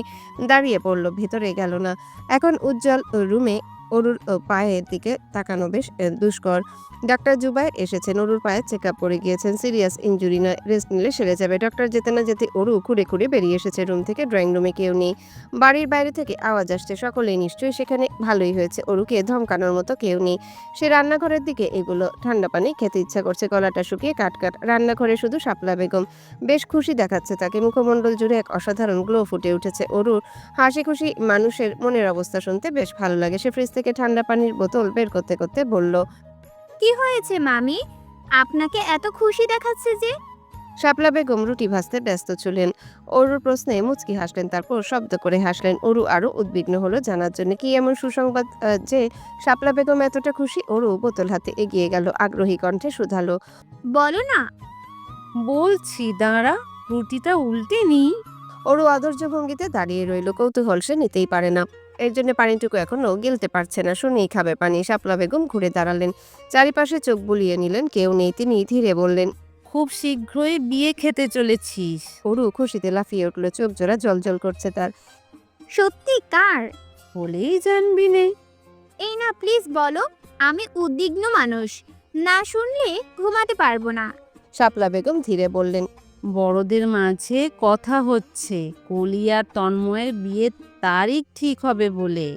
দাঁড়িয়ে পড়ল, ভেতরে গেল না। এখন উজ্জ্বল রুমে অরুর পায়ের দিকে তাকানো বেশ দুষ্কর। ডাক্তার জুবায়ের এসেছেন, অরুর পায়ে চেক আপ করে গিয়েছেন। সিরিয়াস ইনজুরি নয়, রেস্ট নিলে সেরে যাবে। ডক্টর যেতে না যেতে অরু খুঁড়ে খুঁড়ে বেরিয়ে এসেছে রুম থেকে। ড্রয়িং রুমে কেউ নেই, বাড়ির বাইরে থেকে আওয়াজ আসছে, সকলেই নিশ্চয়ই সেখানে। ভালোই হয়েছে, অরুকে ধমকানোর মতো কেউ নেই। সে রান্নাঘরের দিকে এগুলো, ঠান্ডা পানি খেতে ইচ্ছা করছে, গলাটা শুকিয়ে কাটকাট। রান্নাঘরে শুধু শাপলা বেগম, বেশ খুশি দেখাচ্ছে তাকে। মুখমণ্ডল জুড়ে এক অসাধারণ গ্লো ফুটে উঠেছে। অরুর হাসি খুশি মানুষের মনের অবস্থা শুনতে বেশ ভালো লাগে। সে ফ্রিজ থেকে ঠান্ডা পানির বোতল বের করতে করতে বলল, কি হয়েছে মামি? আপনাকে এত খুশি দেখাচ্ছে যে? শাপলা বেগম রুটি ভাজতে ব্যস্ত ছিলেন। অরুর প্রশ্নে মুচকি হাসলেন, তারপর শব্দ করে হাসলেন। অরু আরো উদ্বিগ্ন হলো জানার জন্য কি এমন সুসংবাদ যে শাপলা বেগম এতটা খুশি। অরু বোতল হাতে এগিয়ে গেল, আগ্রহী কণ্ঠে শুধালো, বলো না। বলছি, দাঁড়া, রুটিটা উল্টে নিই। অরু অধৈর্য ভঙ্গিতে দাঁড়িয়ে রইল। কৌতূহল সে নিতেই পারে না, এর জন্য পানিটুকু এখনো গিলতে পারছে না। শুনেই খাবে পানি। শাপলা বেগম ঘুরে দাঁড়ালেন, চারিপাশে চোখ বুলিয়ে নিলেন, কেউ নেই। তিনি ধীরে বললেন, খুব শীঘ্রই বিয়ে খেতে চলেছিস। অরু খুশিতে লাফিয়ে উঠল, চোখ জোড়া জলজল করছে তার। সত্যি? কার? বলেই জানবি নে। এই না, প্লিজ বলো। আমি উদ্বিগ্ন মানুষ, না শুনলে ঘুমাতে পারবো না। শাপলা বেগম ধীরে বললেন, বড়দের মাঝে কথা হচ্ছে কলি আর তন্ময়ের বিয়ের তারিখ ঠিক হবে বলে।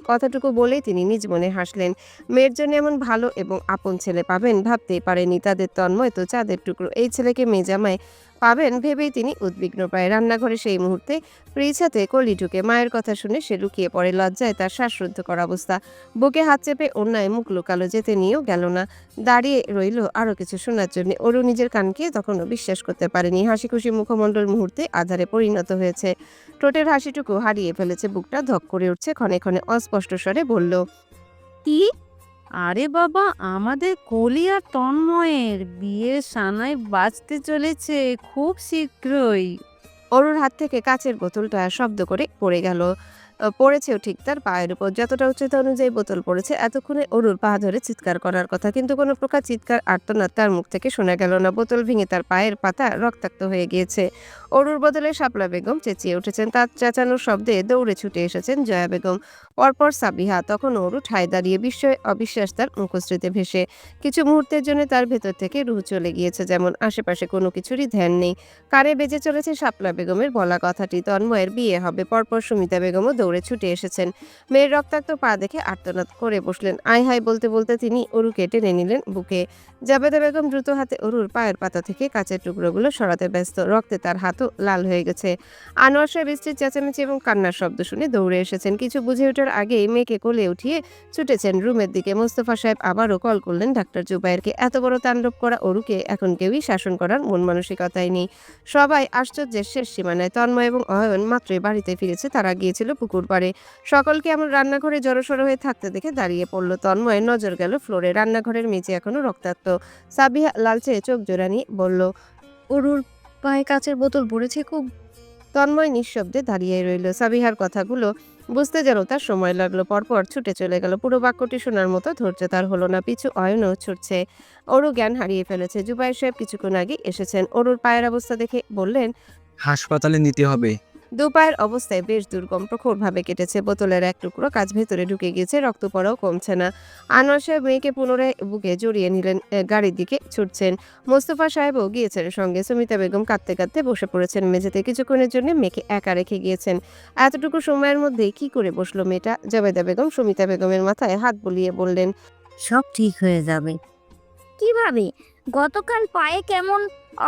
কথাটুকু বলেই তিনি নিজ মনে হাসলেন। মেয়ের জন্য এমন ভালো এবং আপন ছেলে পাবেন ভাবতেই পারেনি। তাদের তন্ময় তো চাঁদের টুকরো, এই ছেলেকে মেয়ে জামাই পাবেন ভেবেই তিনি উদ্বিগ্ন প্রায়। রান্নাঘরে সেই মুহূর্তে ফ্রিজ হাতে কলি ঢুকে মায়ের কথা শুনে সে লুকিয়ে পড়ে। লজ্জায় তার শ্বাসরুদ্ধ করা অবস্থা। বুকে হাত চেপে অন্যায় মুখ লুকালো, যেতে নিয়েও গেল না, দাঁড়িয়ে রইল আরো কিছু শোনার জন্য। ওরও নিজের কানকে তখনও বিশ্বাস করতে পারেনি। হাসি খুশি মুখমণ্ডল মুহূর্তে আধারে পরিণত হয়েছে। ঠোঁটের হাসিটুকু হারিয়ে ফেলেছে। বুকটা ধক করে উঠছে। ক্ষণে ক্ষণে অস্পষ্ট স্বরে বলল, কি? আরে বাবা, আমাদের কলি আর তন্ময়ের বিয়ের সানাই বাজতে চলেছে খুব শীঘ্রই। অরুর হাত থেকে কাচের বোতলটা শব্দ করে পড়ে গেল। পড়েছেও ঠিক তার পায়ের উপর। যতটা উচ্চতা অনুযায়ী বোতল পড়েছে, এতক্ষণে অরুর পা ধরে চিৎকার করার কথা, কিন্তু কোনো প্রকার চিৎকার আর্তনাদ তার মুখ থেকে শোনা গেল না। বোতল ভেঙে তার পায়ের পাতা রক্তাক্ত হয়ে গিয়েছে। অরুর বদলে শাপলা বেগম চেঁচিয়ে উঠেছেন। তার চেঁচানোর শব্দে দৌড়ে ছুটে এসেছেন জয়া বেগম, পরপর সাবিহা। তখন অরু ঠায় দাঁড়িয়ে, বিস্ময় অবিশ্বাস তার মুখশ্রীতে ভেসে। কিছু মুহূর্তের জন্য তার ভেতর থেকে রুহ চলে গিয়েছে, যেমন আশেপাশে কোনো কিছুরই ধ্যান নেই। কানে বেজে চলেছে শাপলা বেগমের বলা কথাটি, তন্ময়ের বিয়ে হবে। পরপর সুমিতা বেগমও দৌড়ে ছুটে এসেছেন। মেয়ের রক্তাক্ত পা দেখে আর্তনাদ করে বসলেন। আয় হায় বলতে বলতে তিনি অরুকে টেনে নিলেন বুকে। জাবেদা বেগম দ্রুত হাতে অরুর পায়ের পাতা থেকে কাচের টুকরোগুলো সরাতে ব্যস্ত। রক্তে তার হাতও লাল হয়ে গেছে। আনোয়ার সাহেব স্ত্রীর চেঁচামেচি এবং কান্নার শব্দ শুনে দৌড়ে এসেছেন। কিছু বুঝে ওঠার আগেই মেয়েকে কোলে উঠিয়ে ছুটেছেন রুমের দিকে। মোস্তফা সাহেব আবারও কল করলেন ডাক্তার জুবায়েরকে। এত বড় তাণ্ডব করা অরুকে এখন কেউই শাসন করার মন মানসিকতাই নেই। সবাই আশ্চর্যের শেষ সীমানায়। তন্ময় এবং অয়ন মাত্রই বাড়িতে ফিরেছে, তারা গিয়েছিল পুকুর পাড়ে। সকলকে এমন রান্নাঘরে জড়সড় হয়ে থাকতে দেখে দাঁড়িয়ে পড়ল। তন্ময় নজর গেল ফ্লোরে। রান্নাঘরের মেঝে এখনো রক্তাক্ত। সাবিহা লালচে চোখ জোড়ানি বলল, অরুর পায়ে কাচের বোতল পড়েছে খুব। তন্ময় নিঃশব্দে দাঁড়িয়ে রইল। সাবিহার কথাগুলো বুঝতে যেন তার সময় লাগলো। পরপর ছুটে চলে গেল। পুরো বাক্যটি শোনার মতো ধৈর্য তার হলো না। পিছু অয়নও ছুটছে। অরু জ্ঞান হারিয়ে ফেলেছে। জুবায়ের সাহেব কিছুক্ষণ আগে এসেছেন। অরুর পায়ের অবস্থা দেখে বললেন, হাসপাতালে নিতে হবে। দুপায়ের অবস্থায় বেশ দুর্গম, প্রখরভাবে কেটেছে। বোতলের এক টুকরো কাজ ভেতরে ঢুকে গিয়েছে, রক্ত পড়াও কমছে না। আনোয়ার সাহেব মেয়েকে পুনরায় বুকে জড়িয়ে নিলেন, গাড়ির দিকে ছুটছেন। মোস্তফা সাহেবও গিয়েছেন সঙ্গে। সুমিতা বেগম কাঁদতে কাঁদতে বসে পড়েছেন মেঝেতে। কিছুক্ষণের জন্য মেয়েকে একা রেখে গিয়েছেন। এতটুকু সময়ের মধ্যেই কি করে বসলো মেয়েটা? জাবেদা বেগম সুমিতা বেগমের মাথায় হাত বুলিয়ে বললেন, সব ঠিক হয়ে যাবে। কিভাবে? গতকাল পায়ে কেমন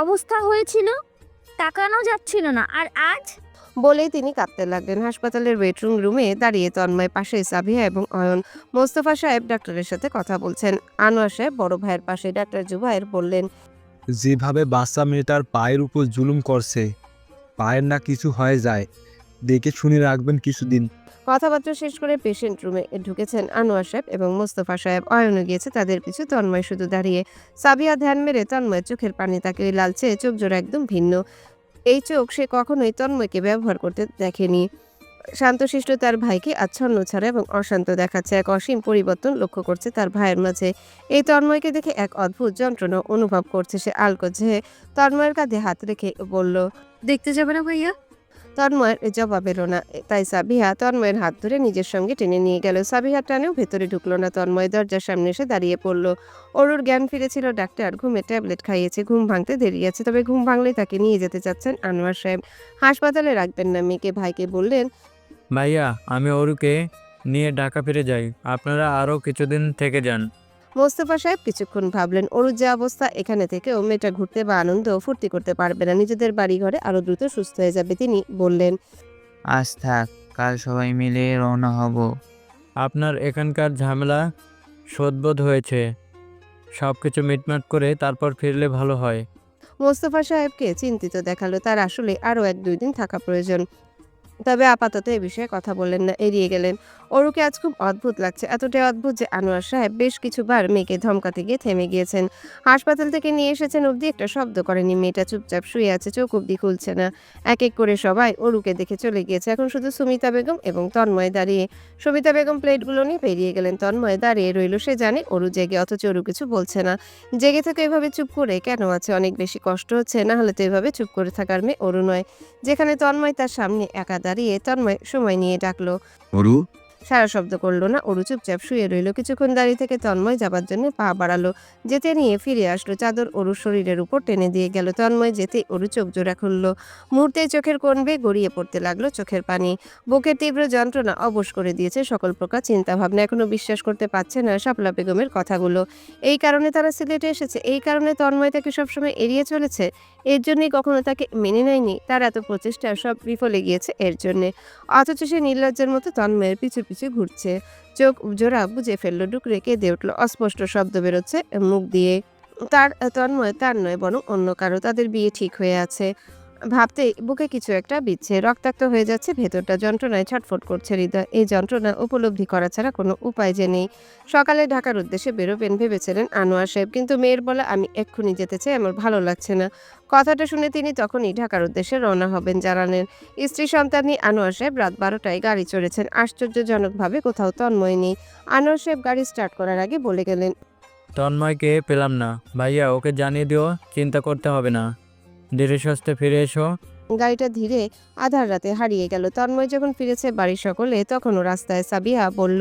অবস্থা হয়েছিল, তাকানো যাচ্ছিল না, আর আজ? বলেই তিনি কাঁদতে লাগলেন। হাসপাতালের ওয়েটিং রুমে দাঁড়িয়ে তন্ময়, পাশে সাবিহা এবং অয়ন। মোস্তফা সাহেব ডাক্তারের সাথে কথা বলছেন। আনোয়ার সাহেব বড় ভাইয়ের পাশে। ডাক্তার জুবায়ের বললেন, যেভাবে বাচ্চা মেয়েটার পায়ের উপর জুলুম করছে, পায়ের না কিছু হয়ে যায়, দেখে শুনে রাখবেন কিছুদিন। কথাবার্তা শেষ করে পেশেন্ট রুমে ঢুকেছেন আনোয়ার সাহেব এবং মোস্তফা সাহেব। অয়নও গিয়েছে তাদের পিছু। তন্ময় শুধু দাঁড়িয়ে। সাবিয়া ধ্যান মেরে তন্ময়ের চোখের পানি তাকে। ওই লালচে চোখ জোড়া একদম ভিন্ন। এই চোখ সে কখনোই তন্ময়কে ব্যবহার করতে দেখেনি। শান্তশিষ্ট তার ভাইকে আচ্ছন্ন ছাড়া এবং অশান্ত দেখাচ্ছে। এক অসীম পরিবর্তন লক্ষ্য করছে তার ভাইয়ের মাঝে। এই তন্ময়কে দেখে এক অদ্ভুত যন্ত্রণা অনুভব করছে সে। আলকোঝে তন্ময়ের কাঁধে হাত রেখে বলল, দেখতে যাবে না ভাইয়া? তন্ময়ের জবাব এলো না, তাই সাবিহা তন্ময়ের হাত ধরে নিজের সঙ্গে টেনে নিয়ে গেল। সাবিহার টানেও ভেতরে ঢুকলো না। তন্ময় দরজার সামনে এসে দাঁড়িয়ে পড়ল। অরুর জ্ঞান ফিরেছিল, ডাক্তার ঘুমের ট্যাবলেট খাইয়েছে, ঘুম ভাঙতে দেরি আছে, তবে ঘুম ভাঙলেই তাকে নিয়ে যেতে চাচ্ছেন আনোয়ার সাহেব। হাসপাতালে রাখবেন না মেয়েকে। ভাইকে বললেন, ভাইয়া আমি ওরুকে নিয়ে ঢাকা ফিরে যাই, আপনারা আরও কিছুদিন থেকে যান। মোস্তফা সাহেব কিছুক্ষণ ভাবলেন, অরুর যে অবস্থা, এখানে থেকেও মেয়েটা ঘুরতে বা আনন্দ ও ফুর্তি করতে পারবে না, নিজেদের বাড়ি ঘরে আরো দ্রুত সুস্থ হয়ে যাবে। তিনি বললেন, আজ থাক, কাল সবাই মিলে রওনা হব। আপনার এখানকার ঝামেলা শোধবোধ হয়েছে, সব কিছু মিটমাট করে তারপর ফিরলে ভালো হয়। মোস্তফা সাহেবকে চিন্তিত দেখালো। তার আসলে আরো 1-2 দিন থাকা প্রয়োজন, তবে আপাতত এ বিষয়ে কথা বললেন না, এড়িয়ে গেলেন। অরুকে আজ খুব অদ্ভুত লাগছে, এতটাই অদ্ভুত যে আনোয়ার সাহেব বেশ কিছুবার মেয়েকে ধমকাতে গিয়ে থেমে গিয়েছেন। হাসপাতাল থেকে নিয়ে এসেছেন অবধি একটা শব্দ করেনি। মেয়েটা চুপচাপ শুয়ে আছে, চোখ অবধি খুলছে না। এক এক করে সবাই অরুকে দেখে চলে গিয়েছে। এখন শুধু সুমিতা বেগম এবং তন্ময় দাঁড়িয়ে। সুমিতা বেগম প্লেটগুলো নিয়ে বেরিয়ে গেলেন। তন্ময় দাঁড়িয়ে রইল। সে জানে অরু জেগে, অথচ অরু কিছু বলছে না। জেগে থেকে এভাবে চুপ করে কেন আছে? অনেক বেশি কষ্ট হচ্ছে, না হলে তো এভাবে চুপ করে থাকার মেয়ে অরু নয়। যেখানে তন্ময় তার সামনে একা দাঁড়িয়ে, তন্ময় সময় নিয়ে ডাকলো। অরু, সারা শব্দ করলো না। অরু চুপচাপ শুয়ে রইল। কিছুক্ষণ দাঁড়িয়ে থেকে তন্ময় যাবার জন্য পা বাড়ালো, যেতে নিয়ে ফিরে আসলো। চাদর অরুর শরীরের উপর টেনে দিয়ে গেল। তন্ময় যেতে অরু চোখ জোড়া খুলল। মুহূর্তে চোখের কোণ বেয়ে গড়িয়ে পড়তে লাগলো চোখের পানি। বুকের তীব্র যন্ত্রণা অবশ করে দিয়েছে সকল প্রকার চিন্তা ভাবনা। এখনো বিশ্বাস করতে পারছে না শাপলা বেগমের কথাগুলো। এই কারণে তারা সিলেটে এসেছে, এই কারণে তন্ময় তাকে সবসময় এড়িয়ে চলেছে, এর জন্যই কখনো তাকে মেনে নেয়নি। তার এত প্রচেষ্টা সব বিফলে গিয়েছে এর জন্যে। অথচ সে নির্লজ্জের মতো তন্ময়ের পিছু পিছু ঘুরছে। চোখ জোড়া বুঝে ফেললো, ডুকরে কেঁদে উঠল। অস্পষ্ট শব্দ বেরোচ্ছে মুখ দিয়ে। তন্ময় তার নয়, বরং অন্য কারো। তাদের বিয়ে ঠিক হয়ে আছে ভাবতেই বুকে কিছু একটা বিচ্ছে, রক্তাক্ত হয়ে যাচ্ছে ভেতরটা। যন্ত্রণায় ছটফট করছে হৃদয়। এই যন্ত্রণা উপলব্ধি করা ছাড়া কোনো উপায় যে নেই। সকালে ঢাকার উদ্দেশ্যে বেরোবেন ভেবেছিলেন আনোয়ার সাহেব, কিন্তু মেয়ের বলে আমি এক্ষুনি যেতে চাই, আমার ভালো লাগছে না। কথাটা শুনে তিনি তখনই ঢাকার উদ্দেশ্যে রওনা হবেন জানালেন। স্ত্রী সন্তান নিয়ে আনোয়ার সাহেব রাত 12টায় গাড়ি চড়েছেন। আশ্চর্যজনকভাবে কোথাও তন্ময় নেই। আনোয়ার সাহেব গাড়ি স্টার্ট করার আগে বলে গেলেন, তন্ময়কে পেলাম না, ভাইয়া ওকে জানিয়ে দিও, চিন্তা করতে হবে না, ধীরে সুস্থে ফিরে এসো। গাড়িটা ধীরে আধার রাতে হারিয়ে গেল। তন্ময় যখন ফিরেছে বাড়ির সকলে, তখনও রাস্তায়। সাবিহা বলল,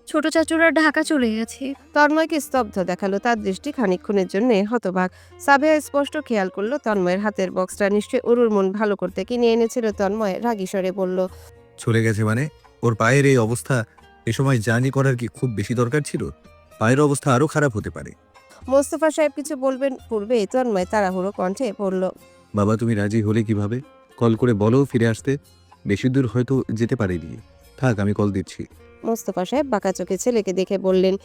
ছোট চাচুরা ঢাকা চলে গেছে। তন্ময়কে স্তব্ধ দেখালো। তার দৃষ্টি খানিকক্ষণের জন্য হতবাক। সাবিহা স্পষ্ট খেয়াল করলো তন্ময়ের হাতের বক্সটা নিশ্চয়ই অরুর মন ভালো করতে কিনে এনেছিল। তন্ময় রাগী স্বরে বলল, চলে গেছে মানে? ওর পায়ের এই অবস্থা, এ সময় জার্নি করার কি খুব বেশি দরকার ছিল? পায়ের অবস্থা আরো খারাপ হতে পারে। মোস্তফা সাহেব কিছু বলবেন পূর্বে তন্ময় তাড়াহুড়ো কণ্ঠে পড়ল, বাবা, তুমি রাজি হলে কিভাবে? কল করে বলো ফিরে আসতে। বেশি দূর হয়তো যেতে পারিনি। থাক, আমি কল দিচ্ছি। মোস্তফা সাহেব বাঁকা চোখে ছেলেকে দেখে বললেন,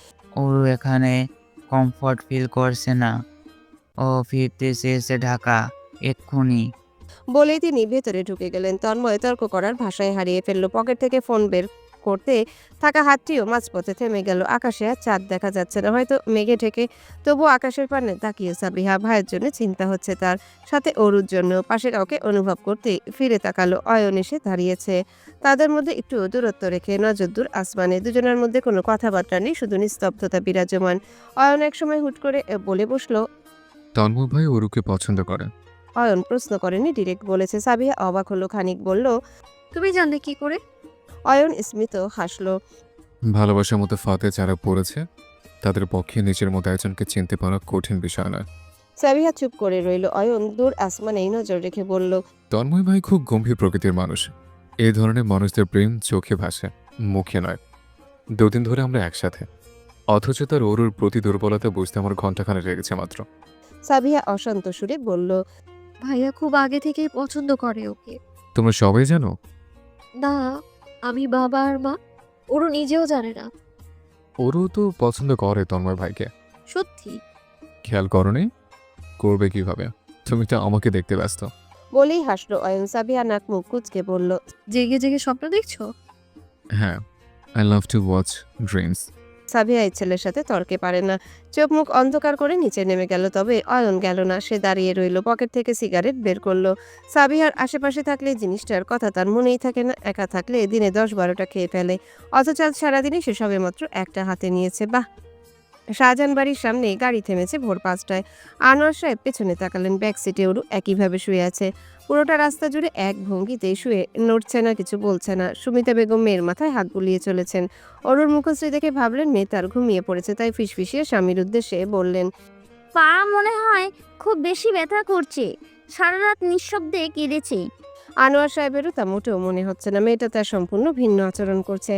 ওরু এখানে কমফর্ট ফিল করছে না, ও ফিরতে চেয়েছে ঢাকা এক্ষুনি। বলেই তিনি ভেতরে ঢুকে গেলেন। তন্ময় তর্ক করার ভাষায় হারিয়ে ফেলল। পকেট থেকে ফোন বের করতে থাকা হাতটিও মাঝপথে থেমে গেল। আকাশে আর চাঁদ দেখা যাচ্ছে না, হয়তো মেঘে ঢেকে। তবু আকাশের পানে তাকিয়ে সাবিহা। ভাইয়ের জন্য চিন্তা হচ্ছে তার, সাথে অরুর জন্য। পাশে কাউকে অনুভব করতে ফিরে তাকালো। অয়ন এসে দাঁড়িয়েছে তাদের মধ্যে, একটু দূরত্ব রেখে, নজর দূর আসমানে। দুজনের মধ্যে কোনো কথাবার্তা নেই, শুধু নিস্তব্ধতা বিরাজমান। অয়ন একসময় হুট করে বলে বসলো, তন্ময় ভাই ওরুকে পছন্দ করে। অয়ন প্রশ্ন করেনি, ডিরেক্ট বলেছে। সাবিহা অবাক হলো খানিক, বলল, তুমি জানলে কি করে? অয়ন স্মিত হাসলো। ভালোবাসার মতো ফাঁদে যারা পড়েছে তাদের পক্ষে নিজের মতো একজনকে চিনতে পারা কঠিন বিষয় নয়। সাবিহা চুপ করে রইল। অয়ন দূর আসমানেই নজর রেখে বলল, তন্ময় ভাই খুব গম্ভীর প্রকৃতির মানুষ। এই ধরনের মানুষদের প্রেম চোখে ভাসে, মুখে নয়। 2 দিন ধরে আমরা একসাথে, অথচ তার অরুর প্রতি দুর্বলতা বুঝতে আমার ঘন্টাখানে লেগেছে মাত্র। সাবিহা অশান্ত সুরে বলল, ভাইয়া খুব আগে থেকেই পছন্দ করে ওকে। তোমরা সবাই জানো? না, আমি, বাবা আর মা। ওরও নিজেও জানে না। ওরও তো পছন্দ করে তন্ময় ভাইকে। সত্যি? খেয়াল করনি? করবে কিভাবে? তুমি তো আমাকে দেখতে ব্যস্ত। বলেই হাসলো অয়ন। সাবিহা নাক মুখ কুচকে বলল, জেগে জেগে স্বপ্ন দেখছো? হ্যাঁ, I love to watch dreams. Sabiha এই ছেলের সাথে তর্কে পারে না। চোখ মুখ অন্ধকার করে নিচে নেমে গেল। তবে অয়ন গেল না, সে দাঁড়িয়ে রইল। পকেট থেকে সিগারেট বের করলো। সাবিহার আশেপাশে থাকলে জিনিসটার কথা তার মনেই থাকে না। একা থাকলে দিনে 10-12টা খেয়ে ফেলে, অথচ আজ সারাদিনই সে সবেমাত্র একটা হাতে নিয়েছে। বাহ, শাহজাহান বাড়ির সামনে গাড়ি থেমেছে ভোর 5টায়। আনোয়ার সাহেব পেছনে তাকালেন, ব্যাক সিটে ওরু একইভাবে শুয়ে আছে। পুরোটা রাস্তা জুড়ে এক ভঙ্গিতে শুয়ে, নড়ছে না, কিছু বলছে না। সুমিতা বেগম মেয়ের মাথায় হাত বুলিয়ে চলেছেন। অরুর মুখশ্রী দেখে ভাবলেন মেয়ে তার ঘুমিয়ে পড়েছে, তাই ফিসফিসিয়ে স্বামীর উদ্দেশ্যে বললেন, পা মনে হয় খুব বেশি ব্যথা করছে, সারা রাত নিঃশব্দে কেঁদেছি। আনোয়ার সাহেবেরও তা মোটেও মনে হচ্ছে না। মেয়েটা তার সম্পূর্ণ ভিন্ন আচরণ করছে।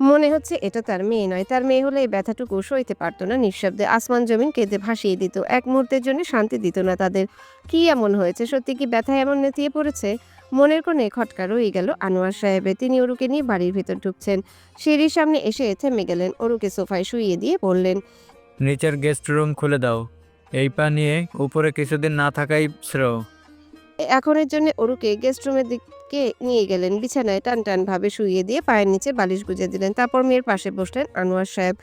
মনে হচ্ছে এটা তার মেয়ে নয়। তার মেয়ে হলে এই ব্যথাটুকু সইতে পারতো না। নিঃশব্দে আসমান জমিন কেঁদে ভাসিয়ে দিত, এক মুহূর্তের জন্য শান্তি দিত না তাদের। কি এমন হয়েছে? সত্যি কি ব্যথায় এমন নেতিয়ে পড়েছে? মনের কোণে খটকা রয়ে গেল আনোয়ার সাহেবের। তিনি অরুকে নিয়ে বাড়ির ভিতর ঢুকছেন। সিঁড়ির সামনে এসে থেমে গেলেন। অরুকে সোফায় শুইয়ে দিয়ে বললেন, নিচের গেস্ট রুম খুলে দাও। এই পা নিয়ে উপরে কিছুদিন না থাকাই শ্রেয়। এখনের জন্য অরুকে গেস্ট রুমের দিকে নিয়ে গেলেন। বিছানায় টান টান ভাবে শুইয়ে দিয়ে পায়ের নিচে বালিশ গুজে দিলেন। তারপর মেয়ের পাশে বসলেন আনোয়ার সাহেব।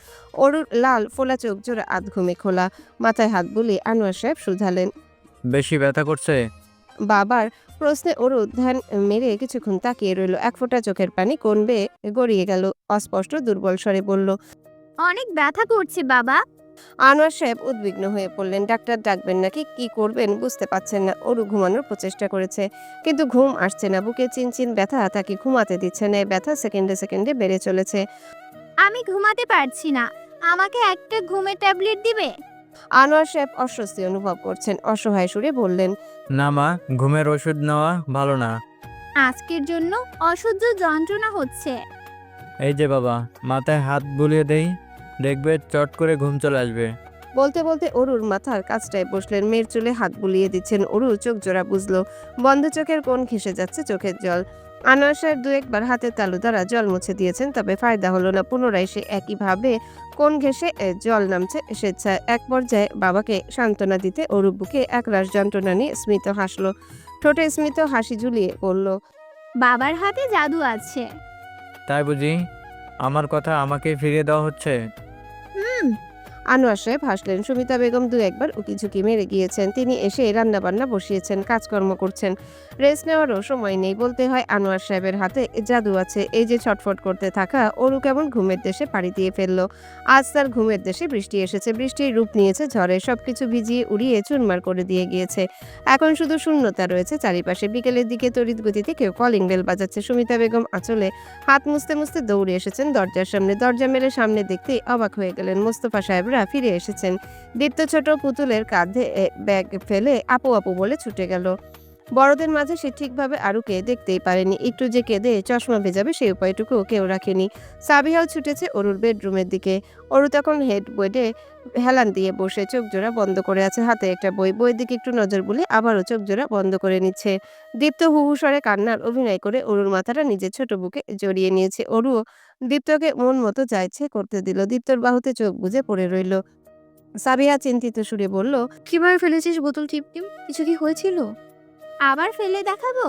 অরুর লাল ফোলা চোখ জোড়া আধ ঘুমে খোলা, মাথায় হাত বুলিয়ে আনোয়ার সাহেব শুধালেন। বেশি ব্যথা করছে? বাবার প্রশ্নে অরু ধ্যান মেরে কিছুক্ষণ তাকিয়ে রইল। এক ফোঁটা চোখের পানি কোন বেয়ে গড়িয়ে গেল। অস্পষ্ট দুর্বল স্বরে বলল, অনেক ব্যথা করছে বাবা। আনোয়ার সাহেব উদ্বিগ্ন হয়ে পড়লেন। ডাক্তার ডাকবেন নাকি কি করবেন বুঝতে পারছেন না। অরু ঘুমানোর প্রচেষ্টা করেছে, কিন্তু ঘুম আসছে না। বুকে চিনচিন ব্যথা তাকে ঘুমাতে দিচ্ছে না। এই ব্যথা সেকেন্ডে সেকেন্ডে বেড়ে চলেছে। আমি ঘুমাতে পারছি না, আমাকে একটা ঘুমের ট্যাবলেট দিবে? আনোয়ার সাহেব অস্বস্তি অনুভব করছেন, অসহায় সুরে বললেন, না মা, ঘুমের ওষুধ নেওয়া ভালো না। আজকের জন্য অসহ্য যন্ত্রণা হচ্ছে। এই যে বাবা, মাথায় হাত বুলিয়ে দেই, দেখবে চট করে ঘুম চলে আসবে। বলতে বলতে অরুর মাথার কাছটায় বসলেন। মেয়ের চুলে হাত বুলিয়ে দিচ্ছেন। অরু চোখ জোড়া বুঝলো। বন্ধ চোখের কোণ ঘেঁষে যাচ্ছে চোখের জল। আনোয়ার সাহেব দু একবার হাতের তালু দ্বারা জল মুছে দিয়েছেন, তবে ফায়দা হলো না। পুনরায় সে একইভাবে কোণ ঘেঁষে জল নামছে স্বেচ্ছায়। এক পর্যায়ে বাবাকে সান্ত্বনা দিতে অরু বুকে একরাশ যন্ত্রণা নিয়ে স্মিত হাসলো। ঠোঁটে স্মিত হাসি ঝুলিয়ে বলল, বাবার হাতে জাদু আছে। তাই বুঝি? আমার কথা আমাকে ফিরিয়ে দেওয়া হচ্ছে? হুম। আনোয়ার সাহেব হাসলেন। সুমিতা বেগম দু একবার উকিঝুঁকি মেরে গিয়েছেন। তিনি এসে রান্না বান্না বসিয়েছেন, কাজকর্ম করছেন। রেস্ট নেওয়ারও সময় নেই। বলতে হয় আনোয়ার সাহেবের হাতে জাদু আছে। এই যে ছটফট করতে থাকা অরু কেমন ঘুমের দেশে পাড়ি দিয়ে ফেললো। আজ তার ঘুমের দেশে বৃষ্টি এসেছে। বৃষ্টির রূপ নিয়েছে ঝড়ে, সবকিছু ভিজিয়ে উড়িয়ে চুরমার করে দিয়ে গিয়েছে। এখন শুধু শূন্যতা রয়েছে চারিপাশে। বিকেলের দিকে তড়িৎ গতিতে কেউ কলিং বেল বাজাচ্ছে। সুমিতা বেগম আঁচলে হাত মুছতে মুছতে দৌড়ে এসেছেন দরজার সামনে। দরজা মেলে সামনে দেখতেই অবাক হয়ে গেলেন। মোস্তফা সাহেবরা ফিরে এসেছেন। দীপ্ত ছোট পুতুলের কাঁধে ব্যাগ ফেলে আপু আপু বলে ছুটে গেল। বড়দের মাঝে সে ঠিকভাবে আরুকে দেখতেই পারেনি। একটু যে কেঁদে চশমা ভেজাবে সেই উপায়টুকু কেউ রাখেনি। সাবিহাও ছুটেছে অরুর বেডরুমের দিকে। অরু তখন হেড বেডে হেলান দিয়ে বসে চোখ জোড়া বন্ধ করে আছে, হাতে একটা বই। বইয়ের দিকে একটু নজর বুলে আবারও চোখ জোড়া বন্ধ করে নিচ্ছে। দীপ্ত হুহু স্বরে কান্নার অভিনয় করে অরুর মাথাটা নিজের ছোট বুকে জড়িয়ে নিয়েছে। অরুও দীপ্তকে মন মতো যা ইচ্ছে করতে দিল। দীপ্তর বাহুতে চোখ বুজে পড়ে রইল। সাবিহা চিন্তিত সুরে বলল, কিভাবে ফেলেছিস বোতল টিপটিম? কিছু কি হয়েছিল? আবার ফেলে দেখাবো?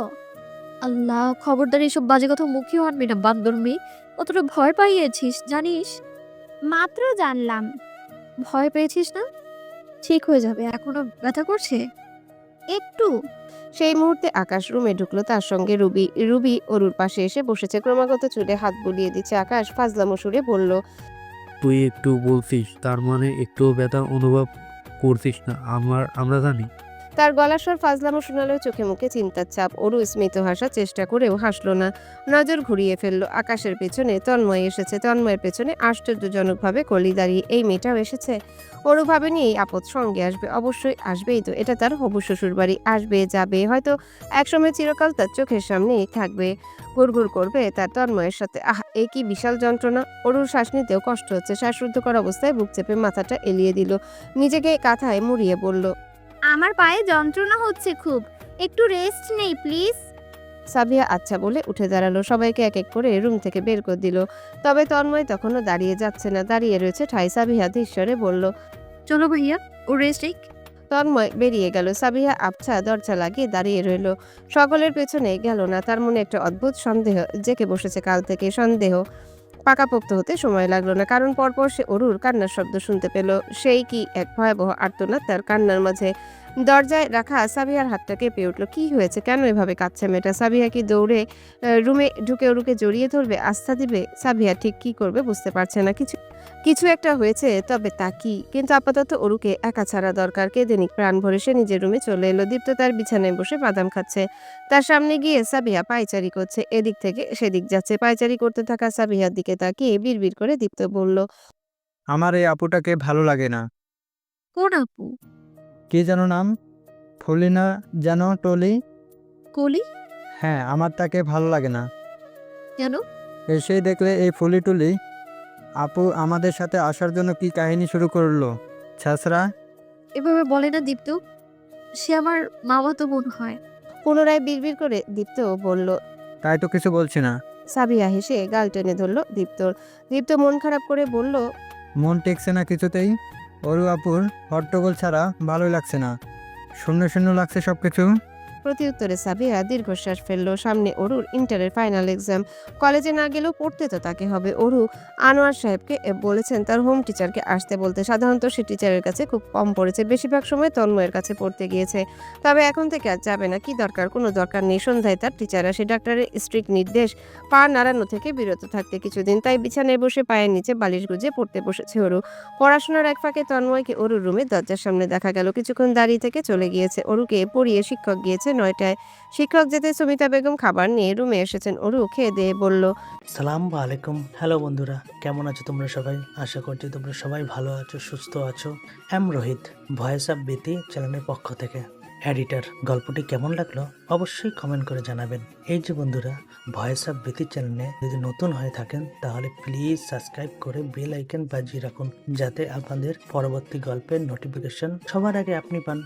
আল্লাহ, খবরদার এসব বাজে কথা মুখেও আনবি না বান্দর মেয়ে। কতটা ভয় পাইয়েছিস জানিস? মাত্র জানলাম। ভয় পেয়েছিস না? ঠিক হয়ে যাবে। এখনো ব্যথা করছে? একটু। সেই মুহূর্তে আকাশ রুমে ঢুকলো, তার সঙ্গে রুবি। রুবি অরুর পাশে এসে বসেছে, ক্রমাগত চুলে হাত বুলিয়ে দিচ্ছে। আকাশ ফাজলামো সুরে বলল, তুই একটু বলছিস, তার মানে একটুও ব্যথা অনুভব করছিস না? আমরা জানি। তার গলার স্বর ফাজলামো শোনালেও চোখে মুখে চিন্তার ছাপ। অরু স্মিত হাসার চেষ্টা করেও হাসলো না, নজর ঘুরিয়ে ফেললো। আকাশের পেছনে তন্ময় এসেছে। তন্ময়ের পেছনে আশ্চর্যজনকভাবে কলি দাঁড়িয়ে। এই মেয়েটাও এসেছে। অরু ভাবেনি এই আপদ সঙ্গে আসবে। অবশ্যই আসবেই তো, এটা তার হবু শ্বশুর বাড়ি। আসবে যাবে, হয়তো একসময় চিরকাল তার চোখের সামনেই থাকবে। ঘুরঘুর করবে তার তন্ময়ের সাথে। আহ, এই কি বিশাল যন্ত্রণা! অরুর শ্বাস নিতেও কষ্ট হচ্ছে। শ্বাসরুদ্ধকর অবস্থায় বুক চেপে মাথাটা এলিয়ে দিল। নিজেকে কাঁথায় মুড়িয়ে বলল, আমার পায়ে যন্ত্রণা হচ্ছে খুব, একটু রেস্ট নেই প্লিজ। সাবিয়া আচ্ছা বলে উঠে দাঁড়ালো। সবাইকে এক এক করে রুম থেকে বের করে দিল। তবে তন্ময় তখনও দাঁড়িয়ে যাচ্ছে না, দাঁড়িয়ে রয়েছে ঠাই। সাবিহা ধীশ্বরে বলল, চলো ভাইয়া, ও রেস্ট নিক। তন্ময় বেরিয়ে গেল। সাবিহা আবছা দরজা লাগিয়ে দাঁড়িয়ে রইল। সকলের পেছনে গেল না। তার মনে একটা অদ্ভুত সন্দেহ জেকে বসেছে কাল থেকে। সন্দেহ পাকাপোক্ত হতে সময় লাগলো না, কারণ পরপর সে অরুর কান্নার শব্দ শুনতে পেল। সেই কি এক ভয়াবহ আর্তনাদ তার কান্নার মাঝে। দরজায় রাখা সাবিহার হাতটা কেঁপে উঠল। কি হয়েছে? কেন এভাবে কাঁদছে মেয়েটা? সাবিহা কি দৌড়ে রুমে ঢুকে অরুকে জড়িয়ে ধরবে, আস্থা দিবে? সাবিহা ঠিক কি করবে বুঝতে পারছে না। কিছু একটা হয়েছে, তবে তা কি? কিন্তু আপাতত অরুকে একা ছাড়া দরকার। কেঁদে নিক প্রাণ ভরে। সে নিজের রুমে চলে এলো। দীপ্ত তার বিছানায় বসে বাদাম খাচ্ছে। তার সামনে গিয়ে সাবিহা পায়চারি করছে, এদিক থেকে সেদিক যাচ্ছে। পায়চারি করতে থাকা সাবিহার দিকে তাকিয়ে বিড়বিড় করে দীপ্ত বলল, আমার এই আপুটাকে ভালো লাগে না। কোন আপু? কি যেন নাম? ফলিনা যেন টলি? কলি? হ্যাঁ, আমার তাকে ভালো লাগে না। কেন? এসেই দেখলে এই ফলি টলি আপু আমাদের সাথে আসার জন্য কি কাহিনী শুরু করলো। ছাছরা, এভাবে বলে না দীপ্ত, সে আমার মামাতো বোন হয়। পুনরায় বিড়বিড় করে দীপ্ত বলল। তাই তো কিছু বলছি না। সাবিহা হেসে গাল টেনে ধরল দীপ্তর। দীপ্ত মন খারাপ করে বলল, মন টেকছে না কিছুতেই। অরু আপুর হট্টগোল ছাড়া ভালোই লাগছে না। শূন্য শূন্য লাগছে সবকিছু। প্রতিউত্তরে সাবিহা দীর্ঘশ্বাস ফেলল। সামনে অরুর ইন্টারের ফাইনাল এক্সাম। কলেজে না গেলেও পড়তে তো তাকে হবে। অরু আনোয়ার সাহেবকে বলেছেন তার হোম টিচারকে আসতে বলতে। সাধারণত সে টিচারের কাছে খুব কম পড়েছে, বেশিরভাগ সময় তন্ময়ের কাছে পড়তে গিয়েছে। তবে এখন থেকে আর যাবে না। কি দরকার? কোনো দরকার নেই। সন্ধ্যায় তার টিচার আসে। ডাক্তারের স্ট্রিক্ট নির্দেশ পা নাড়ানো থেকে বিরত থাকতে কিছুদিন। তাই বিছানায় বসে পায়ের নিচে বালিশ গুজে পড়তে বসেছে অরু। পড়াশোনার এক ফাঁকে তন্ময়কে অরুর রুমের দরজার সামনে দেখা গেল। কিছুক্ষণ দাঁড়িয়ে থেকে চলে গিয়েছে। অরুকে পড়িয়ে শিক্ষক গিয়েছে 9টায়। শিক্ষক যেতে সুমিতা বেগম খাবার নিয়ে রুমে এসেছেন। অরু খেয়ে দিয়ে বলল, সালামু আলাইকুম। হ্যালো বন্ধুরা, কেমন আছো তোমরা সবাই? আশা করছি তোমরা সবাই ভালো আছো, সুস্থ আছো। রোহিত, ভয়েস অফ বিতি চ্যানেলের পক্ষ থেকে এডিটর। গল্পটি কেমন লাগলো অবশ্যই কমেন্ট করে জানাবেন। এই যে বন্ধুরা, ভয়েস অফ বিতি চ্যানেলে যদি নতুন হয়ে থাকেন তাহলে প্লিজ সাবস্ক্রাইব করে বেল আইকন বাজিয়ে রাখুন, যাতে আপনাদের পরবর্তী গল্পের নোটিফিকেশন সবার আগে আপনি পান।